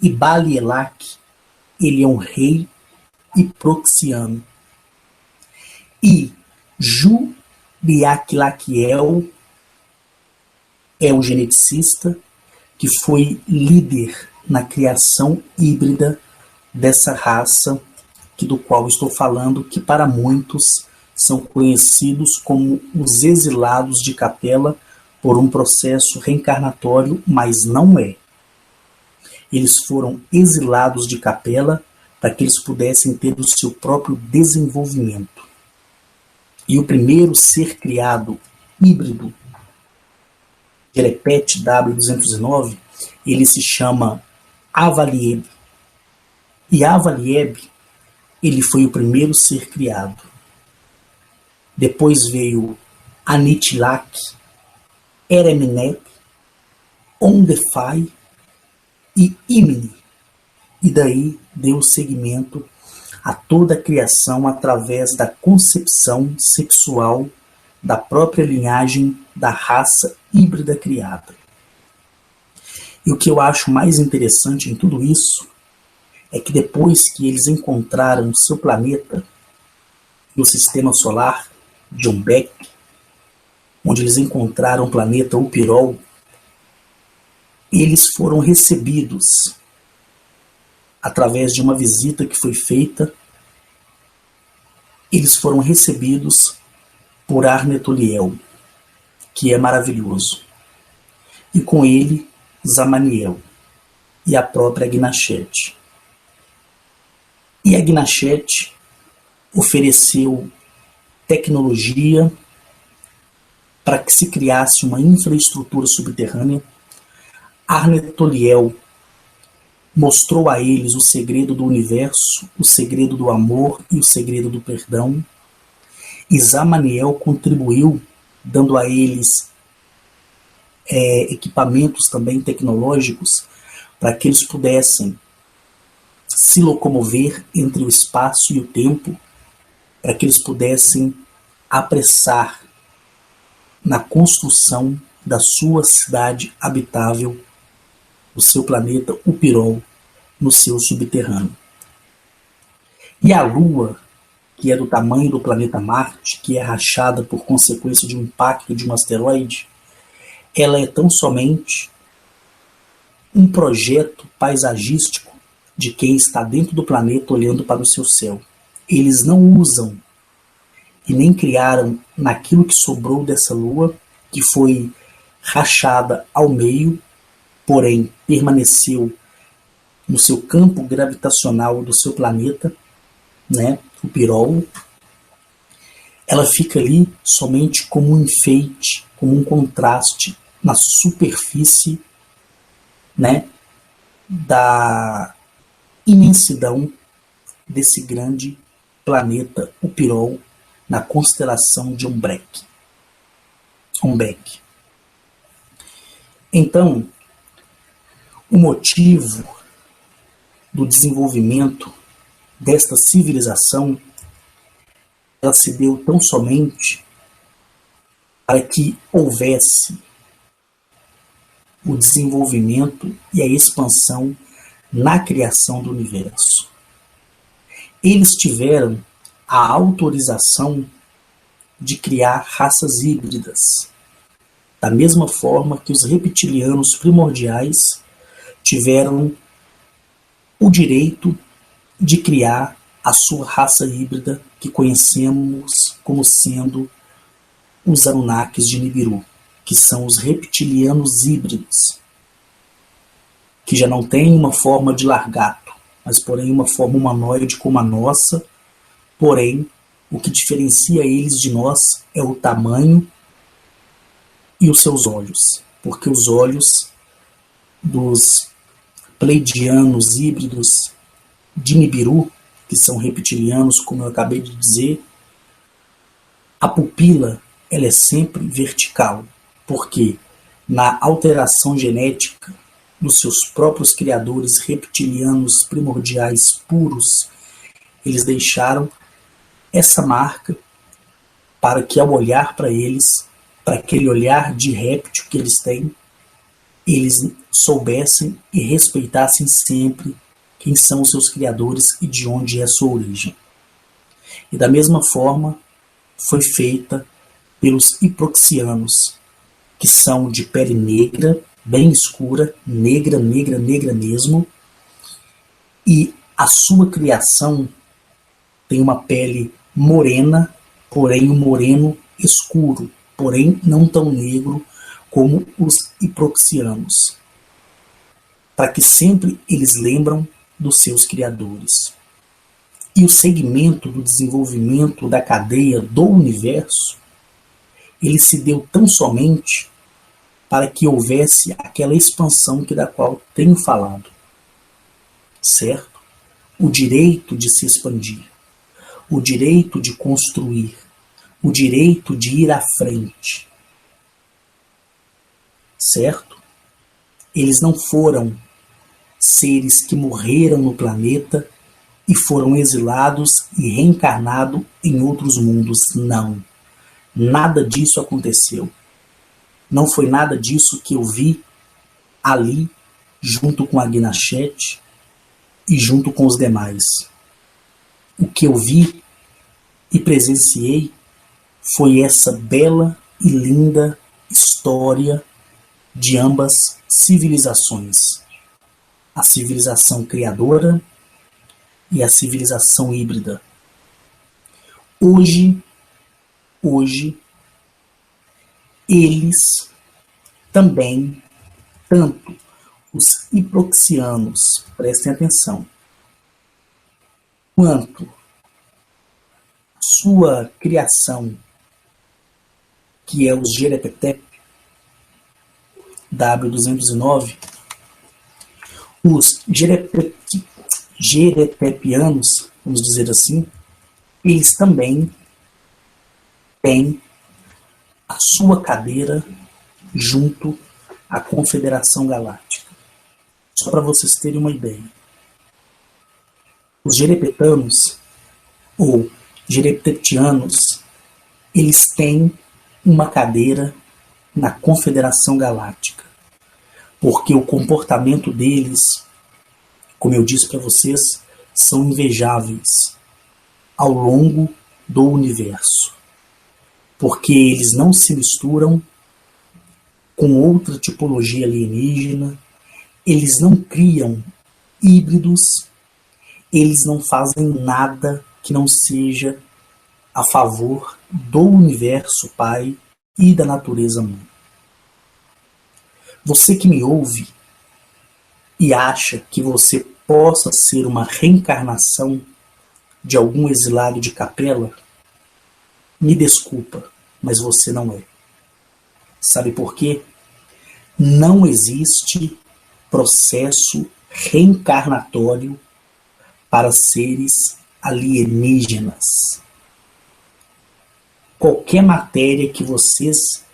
E Bali Elak, ele é um rei hiproxiano. E Juriaquilaquiel é um geneticista que foi líder na criação híbrida dessa raça do qual estou falando, que para muitos são conhecidos como os exilados de Capela por um processo reencarnatório, mas não é. Eles foram exilados de Capela para que eles pudessem ter o seu próprio desenvolvimento. E o primeiro ser criado híbrido, Telepet W209, ele se chama Avalieb. E Avalieb, ele foi o primeiro ser criado. Depois veio Anitilak, Eremenep, Ondefai e Imni. E daí deu seguimento a toda a criação através da concepção sexual da própria linhagem da raça híbrida criada. E o que eu acho mais interessante em tudo isso é que depois que eles encontraram o seu planeta no sistema solar, John Beck, onde eles encontraram o planeta Upirol, eles foram recebidos através de uma visita que foi feita. Eles foram recebidos por Arnetoliel, que é maravilhoso, e com ele Zamaniel e a própria Agnichet. E Agnichet ofereceu tecnologia para que se criasse uma infraestrutura subterrânea. Arnetoliel mostrou a eles o segredo do universo, o segredo do amor e o segredo do perdão. E Zamaniel contribuiu, dando a eles equipamentos também tecnológicos para que eles pudessem se locomover entre o espaço e o tempo, para que eles pudessem apressar na construção da sua cidade habitável, o seu planeta Upirol, no seu subterrâneo. E a Lua, que é do tamanho do planeta Marte, que é rachada por consequência de um impacto de um asteroide, ela é tão somente um projeto paisagístico de quem está dentro do planeta olhando para o seu céu. Eles não usam e nem criaram naquilo que sobrou dessa Lua, que foi rachada ao meio, porém permaneceu no seu campo gravitacional do seu planeta, né, o Pirol. ela fica ali somente como um enfeite, como um contraste na superfície, né, da imensidão desse grande planeta, o Pirol, na constelação de Umbeck. Então, o motivo do desenvolvimento desta civilização, ela se deu tão somente para que houvesse o desenvolvimento e a expansão na criação do universo. Eles tiveram a autorização de criar raças híbridas, da mesma forma que os reptilianos primordiais tiveram o direito de criar a sua raça híbrida que conhecemos como sendo os Anunnakis de Nibiru, que são os reptilianos híbridos, que já não têm uma forma de largato, mas porém uma forma humanoide como a nossa, porém o que diferencia eles de nós é o tamanho e os seus olhos, porque os olhos dos pleidianos híbridos de Nibiru, que são reptilianos, como eu acabei de dizer, a pupila ela é sempre vertical, porque na alteração genética dos seus próprios criadores reptilianos primordiais puros, eles deixaram essa marca para que ao olhar para eles, para aquele olhar de réptil que eles têm, eles soubessem e respeitassem sempre quem são os seus criadores e de onde é a sua origem. E da mesma forma foi feita pelos hiproxianos, que são de pele negra, bem escura, negra mesmo, e a sua criação tem uma pele morena, porém um moreno escuro, porém não tão negro como os hiproxianos, para que sempre eles lembram dos seus criadores. E o segmento do desenvolvimento da cadeia do universo, ele se deu tão somente para que houvesse aquela expansão que da qual tenho falado, certo? O direito de se expandir, o direito de construir, o direito de ir à frente, certo? Eles não foram seres que morreram no planeta e foram exilados e reencarnados em outros mundos, não. Nada disso aconteceu. Não foi nada disso que eu vi ali, junto com a Gnachete e junto com os demais. O que eu vi e presenciei foi essa bela e linda história de ambas civilizações. A civilização criadora e a civilização híbrida. Hoje, eles também, tanto os hiproxianos, prestem atenção, quanto a sua criação, que é os Jerepetep, W209, os Jerepepianos, vamos dizer assim, eles também têm a sua cadeira junto à Confederação Galáctica. Só para vocês terem uma ideia. Os Jerepetanos, ou Jerepetianos, eles têm uma cadeira na Confederação Galáctica, porque o comportamento deles, como eu disse para vocês, são invejáveis ao longo do universo, porque eles não se misturam com outra tipologia alienígena, eles não criam híbridos, eles não fazem nada que não seja a favor do universo Pai e da natureza Mãe. Você que me ouve e acha que você possa ser uma reencarnação de algum exilado de Capela, Me desculpa, mas você não é. Sabe por quê? Não existe processo reencarnatório para seres alienígenas. Qualquer matéria que vocês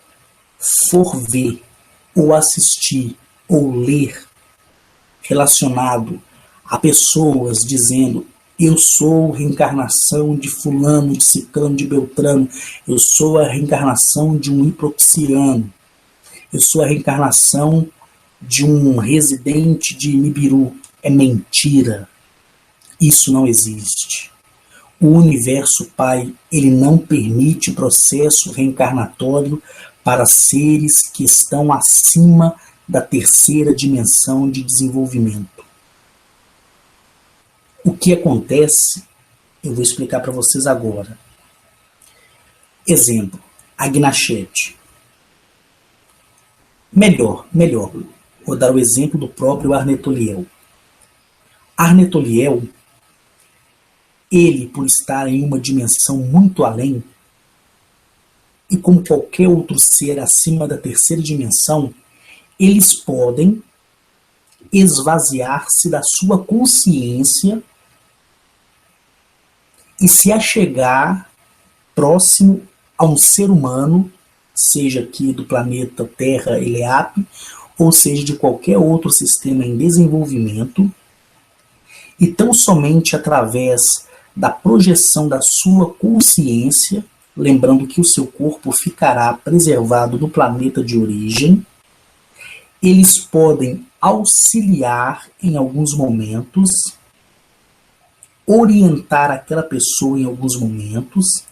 for ver, ou assistir, ou ler, relacionado a pessoas dizendo: eu sou reencarnação de fulano, de ciclano, de beltrano, eu sou a reencarnação de um hiproxiano, eu sou a reencarnação de um residente de Nibiru. É mentira. Isso não existe. O universo Pai, ele não permite processo reencarnatório para seres que estão acima da terceira dimensão de desenvolvimento. O que acontece, eu vou explicar para vocês agora. Exemplo, Agnachete. Melhor. Vou dar o exemplo do próprio Arnetoliel. Arnetoliel, ele, por estar em uma dimensão muito além, e como qualquer outro ser acima da terceira dimensão, eles podem esvaziar-se da sua consciência e se achegar próximo a um ser humano, seja aqui do planeta Terra Eleap, ou seja de qualquer outro sistema em desenvolvimento, e tão somente através da projeção da sua consciência, lembrando que o seu corpo ficará preservado no planeta de origem, eles podem auxiliar em alguns momentos, orientar aquela pessoa em alguns momentos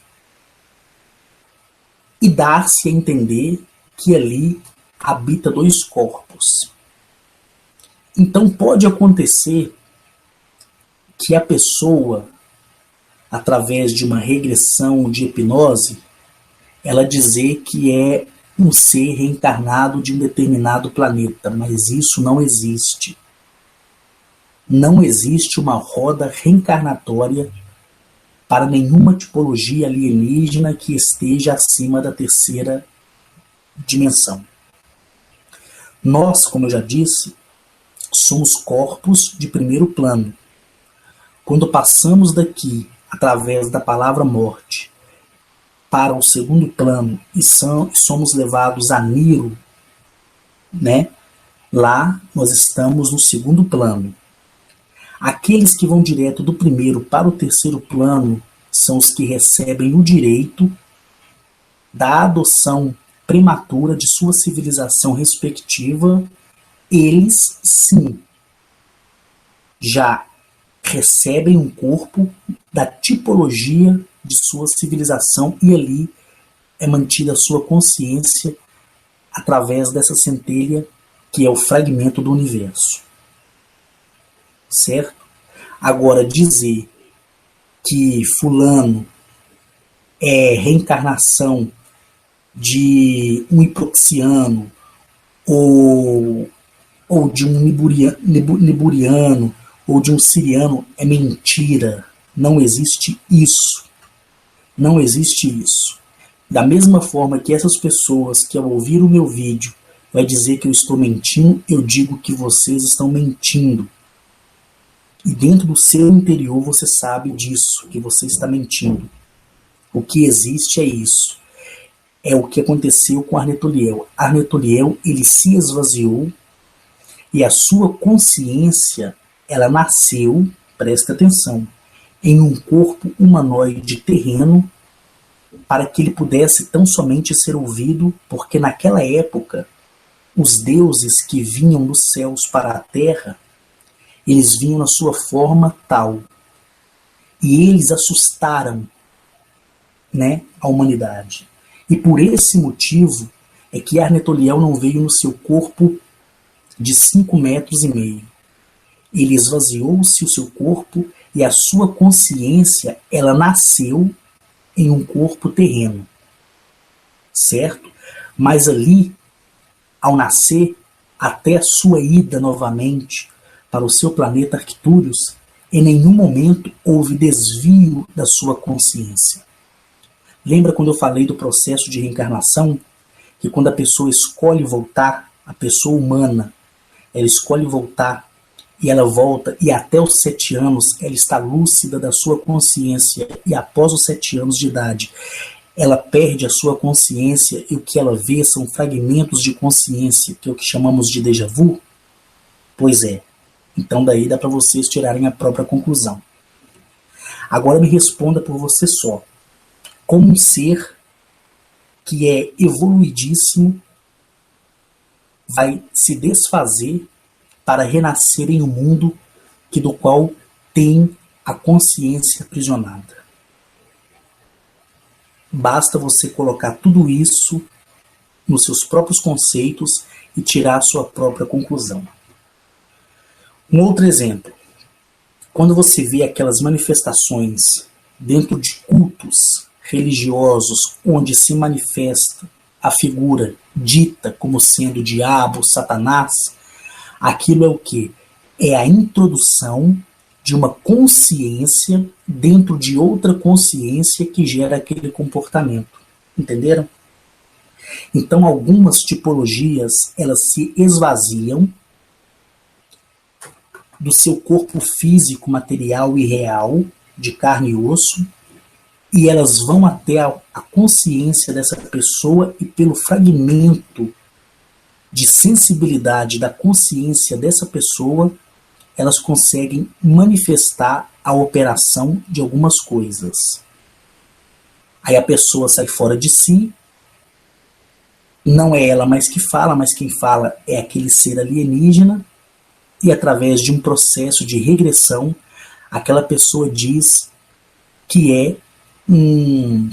e dar-se a entender que ali habita dois corpos. Então pode acontecer que a pessoa, através de uma regressão de hipnose, ela dizer que é um ser reencarnado de um determinado planeta, mas isso não existe. Não existe uma roda reencarnatória para nenhuma tipologia alienígena que esteja acima da terceira dimensão. Nós, como eu já disse, somos corpos de primeiro plano. Quando passamos daqui, através da palavra morte, para o segundo plano e somos levados a Niro, né? Lá nós estamos no segundo plano. Aqueles que vão direto do primeiro para o terceiro plano são os que recebem o direito da adoção prematura de sua civilização respectiva. Eles, sim, já recebem um corpo da tipologia de sua civilização e ali é mantida a sua consciência através dessa centelha que é o fragmento do universo. Certo? Agora, dizer que fulano é reencarnação de um hiproxiano ou de um niburiano ou de um siriano é mentira. Não existe isso. Não existe isso. Da mesma forma que essas pessoas que ao ouvir o meu vídeo vai dizer que eu estou mentindo, eu digo que vocês estão mentindo. E dentro do seu interior você sabe disso, que você está mentindo. O que existe é isso. É o que aconteceu com Arnetoliel. Arnetoliel, ele se esvaziou e a sua consciência, ela nasceu, presta atenção, em um corpo humanoide terreno para que ele pudesse tão somente ser ouvido, porque naquela época os deuses que vinham dos céus para a terra, eles vinham na sua forma tal. E eles assustaram, né, a humanidade. E por esse motivo é que Arnetoliel não veio no seu corpo de 5,5 metros. Ele esvaziou-se o seu corpo e a sua consciência, ela nasceu em um corpo terreno. Certo? Mas ali, ao nascer, até a sua ida novamente para o seu planeta Arcturius, em nenhum momento houve desvio da sua consciência. Lembra quando eu falei do processo de reencarnação? Que quando a pessoa escolhe voltar, a pessoa humana, ela escolhe voltar e ela volta, e até os 7 anos ela está lúcida da sua consciência, e após os 7 anos de idade ela perde a sua consciência e o que ela vê são fragmentos de consciência, que é o que chamamos de déjà vu? Pois é. Então daí dá para vocês tirarem a própria conclusão. Agora me responda por você só. Como um ser que é evoluidíssimo vai se desfazer para renascer em um mundo que do qual tem a consciência aprisionada? Basta você colocar tudo isso nos seus próprios conceitos e tirar a sua própria conclusão. Um outro exemplo. Quando você vê aquelas manifestações dentro de cultos religiosos onde se manifesta a figura dita como sendo o diabo, Satanás, aquilo é o quê? É a introdução de uma consciência dentro de outra consciência que gera aquele comportamento. Entenderam? Então, algumas tipologias, elas se esvaziam do seu corpo físico, material e real, de carne e osso, e elas vão até a consciência dessa pessoa e pelo fragmento de sensibilidade da consciência dessa pessoa, elas conseguem manifestar a operação de algumas coisas. Aí a pessoa sai fora de si, não é ela mais que fala, mas quem fala é aquele ser alienígena, e através de um processo de regressão, aquela pessoa diz que é um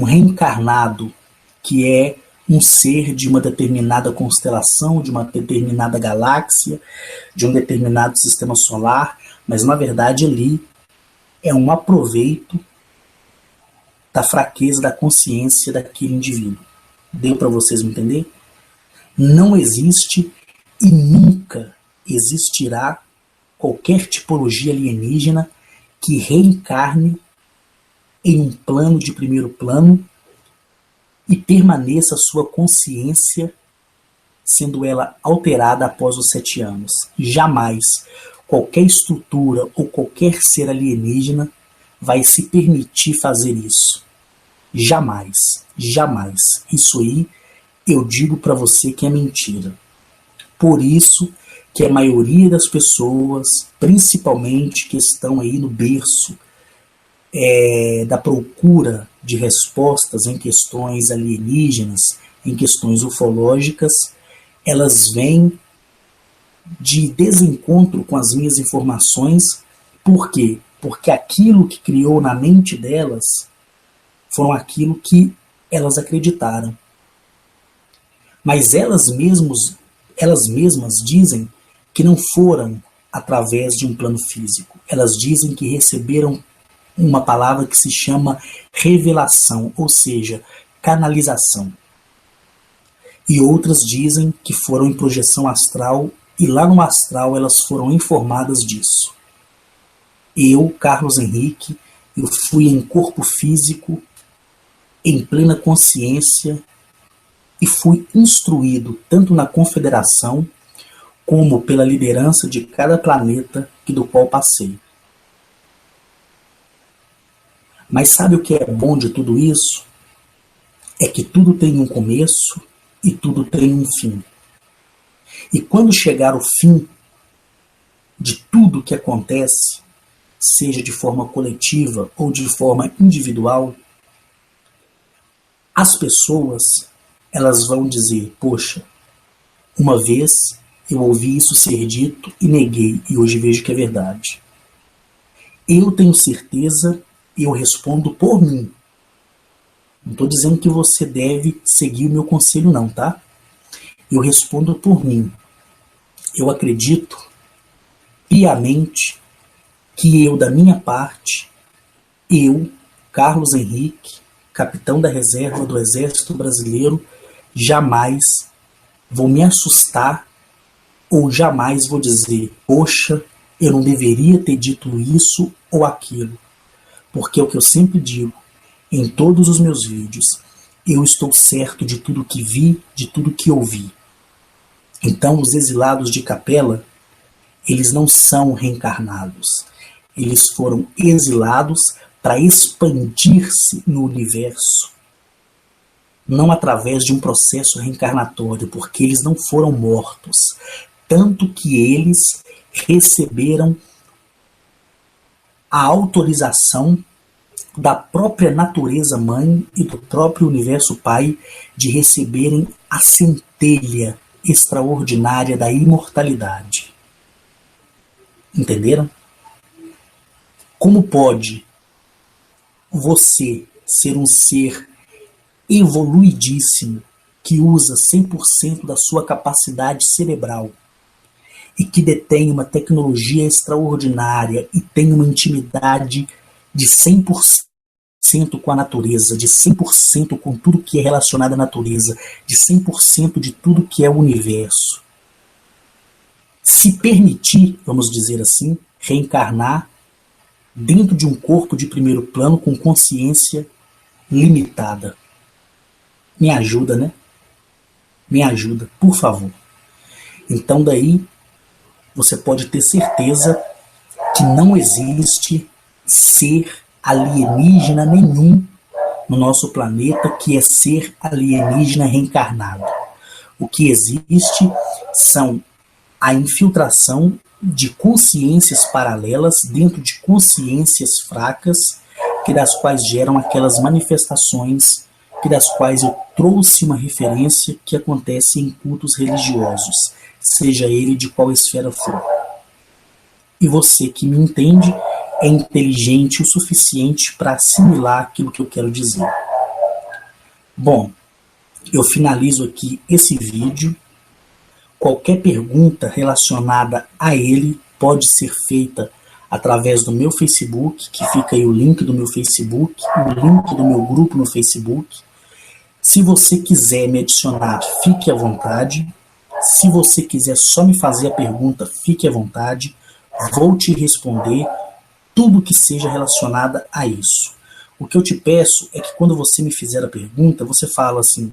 reencarnado, que é um ser de uma determinada constelação, de uma determinada galáxia, de um determinado sistema solar, mas na verdade ali é um aproveito da fraqueza da consciência daquele indivíduo. Deu para vocês me entender? Não existe e nunca existirá qualquer tipologia alienígena que reencarne em um plano de primeiro plano e permaneça sua consciência sendo ela alterada após os 7 anos. Jamais qualquer estrutura ou qualquer ser alienígena vai se permitir fazer isso. Jamais, jamais. Isso aí eu digo para você que é mentira. Por isso que a maioria das pessoas, principalmente que estão aí no berço da procura de respostas em questões alienígenas, em questões ufológicas, elas vêm de desencontro com as minhas informações. Por quê? Porque aquilo que criou na mente delas foram aquilo que elas acreditaram. Mas elas mesmas dizem que não foram através de um plano físico. Elas dizem que receberam uma palavra que se chama revelação, ou seja, canalização. E outras dizem que foram em projeção astral, e lá no astral elas foram informadas disso. Eu, Carlos Henrique, eu fui em corpo físico, em plena consciência, e fui instruído tanto na confederação como pela liderança de cada planeta do qual passei. Mas sabe o que é bom de tudo isso? É que tudo tem um começo e tudo tem um fim. E quando chegar o fim de tudo que acontece, seja de forma coletiva ou de forma individual, as pessoas elas vão dizer, poxa, uma vez eu ouvi isso ser dito e neguei, e hoje vejo que é verdade. Eu tenho certeza e eu respondo por mim. Não estou dizendo que você deve seguir o meu conselho não, tá? Eu respondo por mim. Eu acredito piamente que eu, da minha parte, eu, Carlos Henrique, capitão da reserva do Exército Brasileiro, jamais vou me assustar ou jamais vou dizer, poxa, eu não deveria ter dito isso ou aquilo. Porque é o que eu sempre digo em todos os meus vídeos. Eu estou certo de tudo que vi, de tudo que ouvi. Então, os exilados de Capela, eles não são reencarnados. Eles foram exilados para expandir-se no universo. Não através de um processo reencarnatório, porque eles não foram mortos. Tanto que eles receberam a autorização da própria natureza mãe e do próprio universo pai de receberem a centelha extraordinária da imortalidade. Entenderam? Como pode você ser um ser evoluidíssimo que usa 100% da sua capacidade cerebral e que detém uma tecnologia extraordinária e tem uma intimidade de 100% com a natureza, de 100% com tudo que é relacionado à natureza, de 100% de tudo que é o universo. Se permitir, vamos dizer assim, reencarnar dentro de um corpo de primeiro plano com consciência limitada. Me ajuda, né? Me ajuda, por favor. Então daí você pode ter certeza que não existe ser alienígena nenhum no nosso planeta que é ser alienígena reencarnado. O que existe são a infiltração de consciências paralelas dentro de consciências fracas, que das quais geram aquelas manifestações, que das quais eu trouxe uma referência que acontece em cultos religiosos, seja ele de qual esfera for. E você que me entende é inteligente o suficiente para assimilar aquilo que eu quero dizer. Bom, eu finalizo aqui esse vídeo. Qualquer pergunta relacionada a ele pode ser feita através do meu Facebook, que fica aí o link do meu Facebook, o link do meu grupo no Facebook. Se você quiser me adicionar, fique à vontade. Se você quiser só me fazer a pergunta, fique à vontade. Vou te responder tudo que seja relacionada a isso. O que eu te peço é que quando você me fizer a pergunta, você fala assim: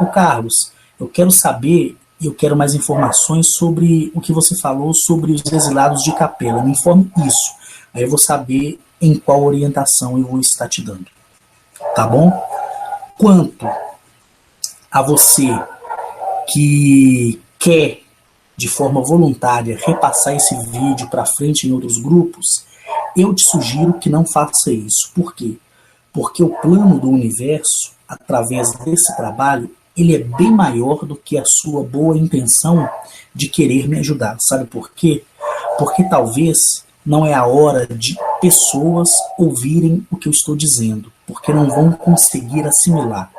ô Carlos, eu quero saber e eu quero mais informações sobre o que você falou sobre os exilados de Capela. Me informe isso. Aí eu vou saber em qual orientação eu vou estar te dando. Tá bom? Quanto a você que quer, de forma voluntária, repassar esse vídeo para frente em outros grupos, eu te sugiro que não faça isso. Por quê? Porque o plano do universo, através desse trabalho, ele é bem maior do que a sua boa intenção de querer me ajudar. Sabe por quê? Porque talvez não é a hora de pessoas ouvirem o que eu estou dizendo, porque não vão conseguir assimilar.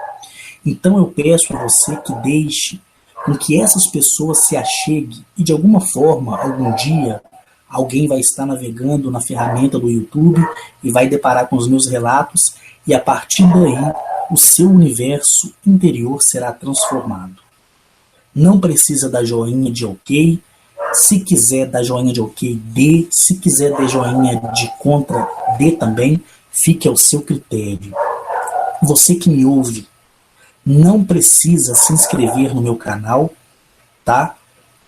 Então eu peço a você que deixe com que essas pessoas se acheguem e de alguma forma, algum dia, alguém vai estar navegando na ferramenta do YouTube e vai deparar com os meus relatos e a partir daí o seu universo interior será transformado. Não precisa dar joinha de ok. Se quiser dar joinha de ok, dê. Se quiser dar joinha de contra, dê também. Fique ao seu critério. Você que me ouve, não precisa se inscrever no meu canal, tá?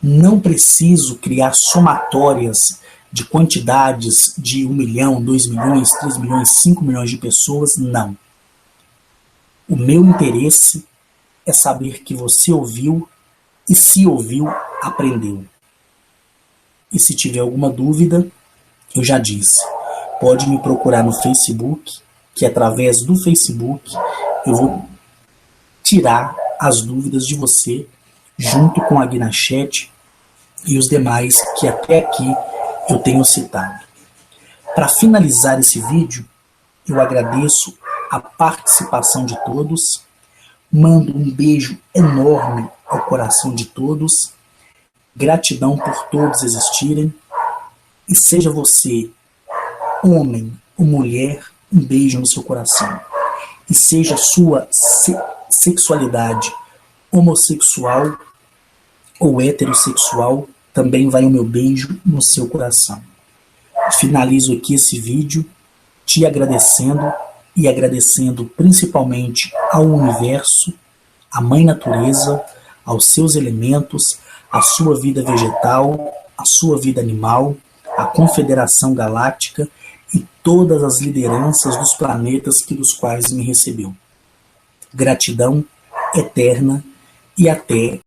Não preciso criar somatórias de quantidades de 1 milhão, 2 milhões, 3 milhões, 5 milhões de pessoas, não. O meu interesse é saber que você ouviu e, se ouviu, aprendeu. E se tiver alguma dúvida, eu já disse, pode me procurar no Facebook, que através do Facebook eu vou tirar as dúvidas de você, junto com a Guinachete e os demais que até aqui eu tenho citado. Para finalizar esse vídeo, eu agradeço a participação de todos, mando um beijo enorme ao coração de todos, gratidão por todos existirem, e seja você homem ou mulher, um beijo no seu coração, e seja sua sexualidade homossexual ou heterossexual, também vai o meu beijo no seu coração. Finalizo aqui esse vídeo te agradecendo e agradecendo principalmente ao universo, à Mãe Natureza, aos seus elementos, à sua vida vegetal, à sua vida animal, à Confederação Galáctica e todas as lideranças dos planetas dos quais me recebeu. Gratidão eterna e até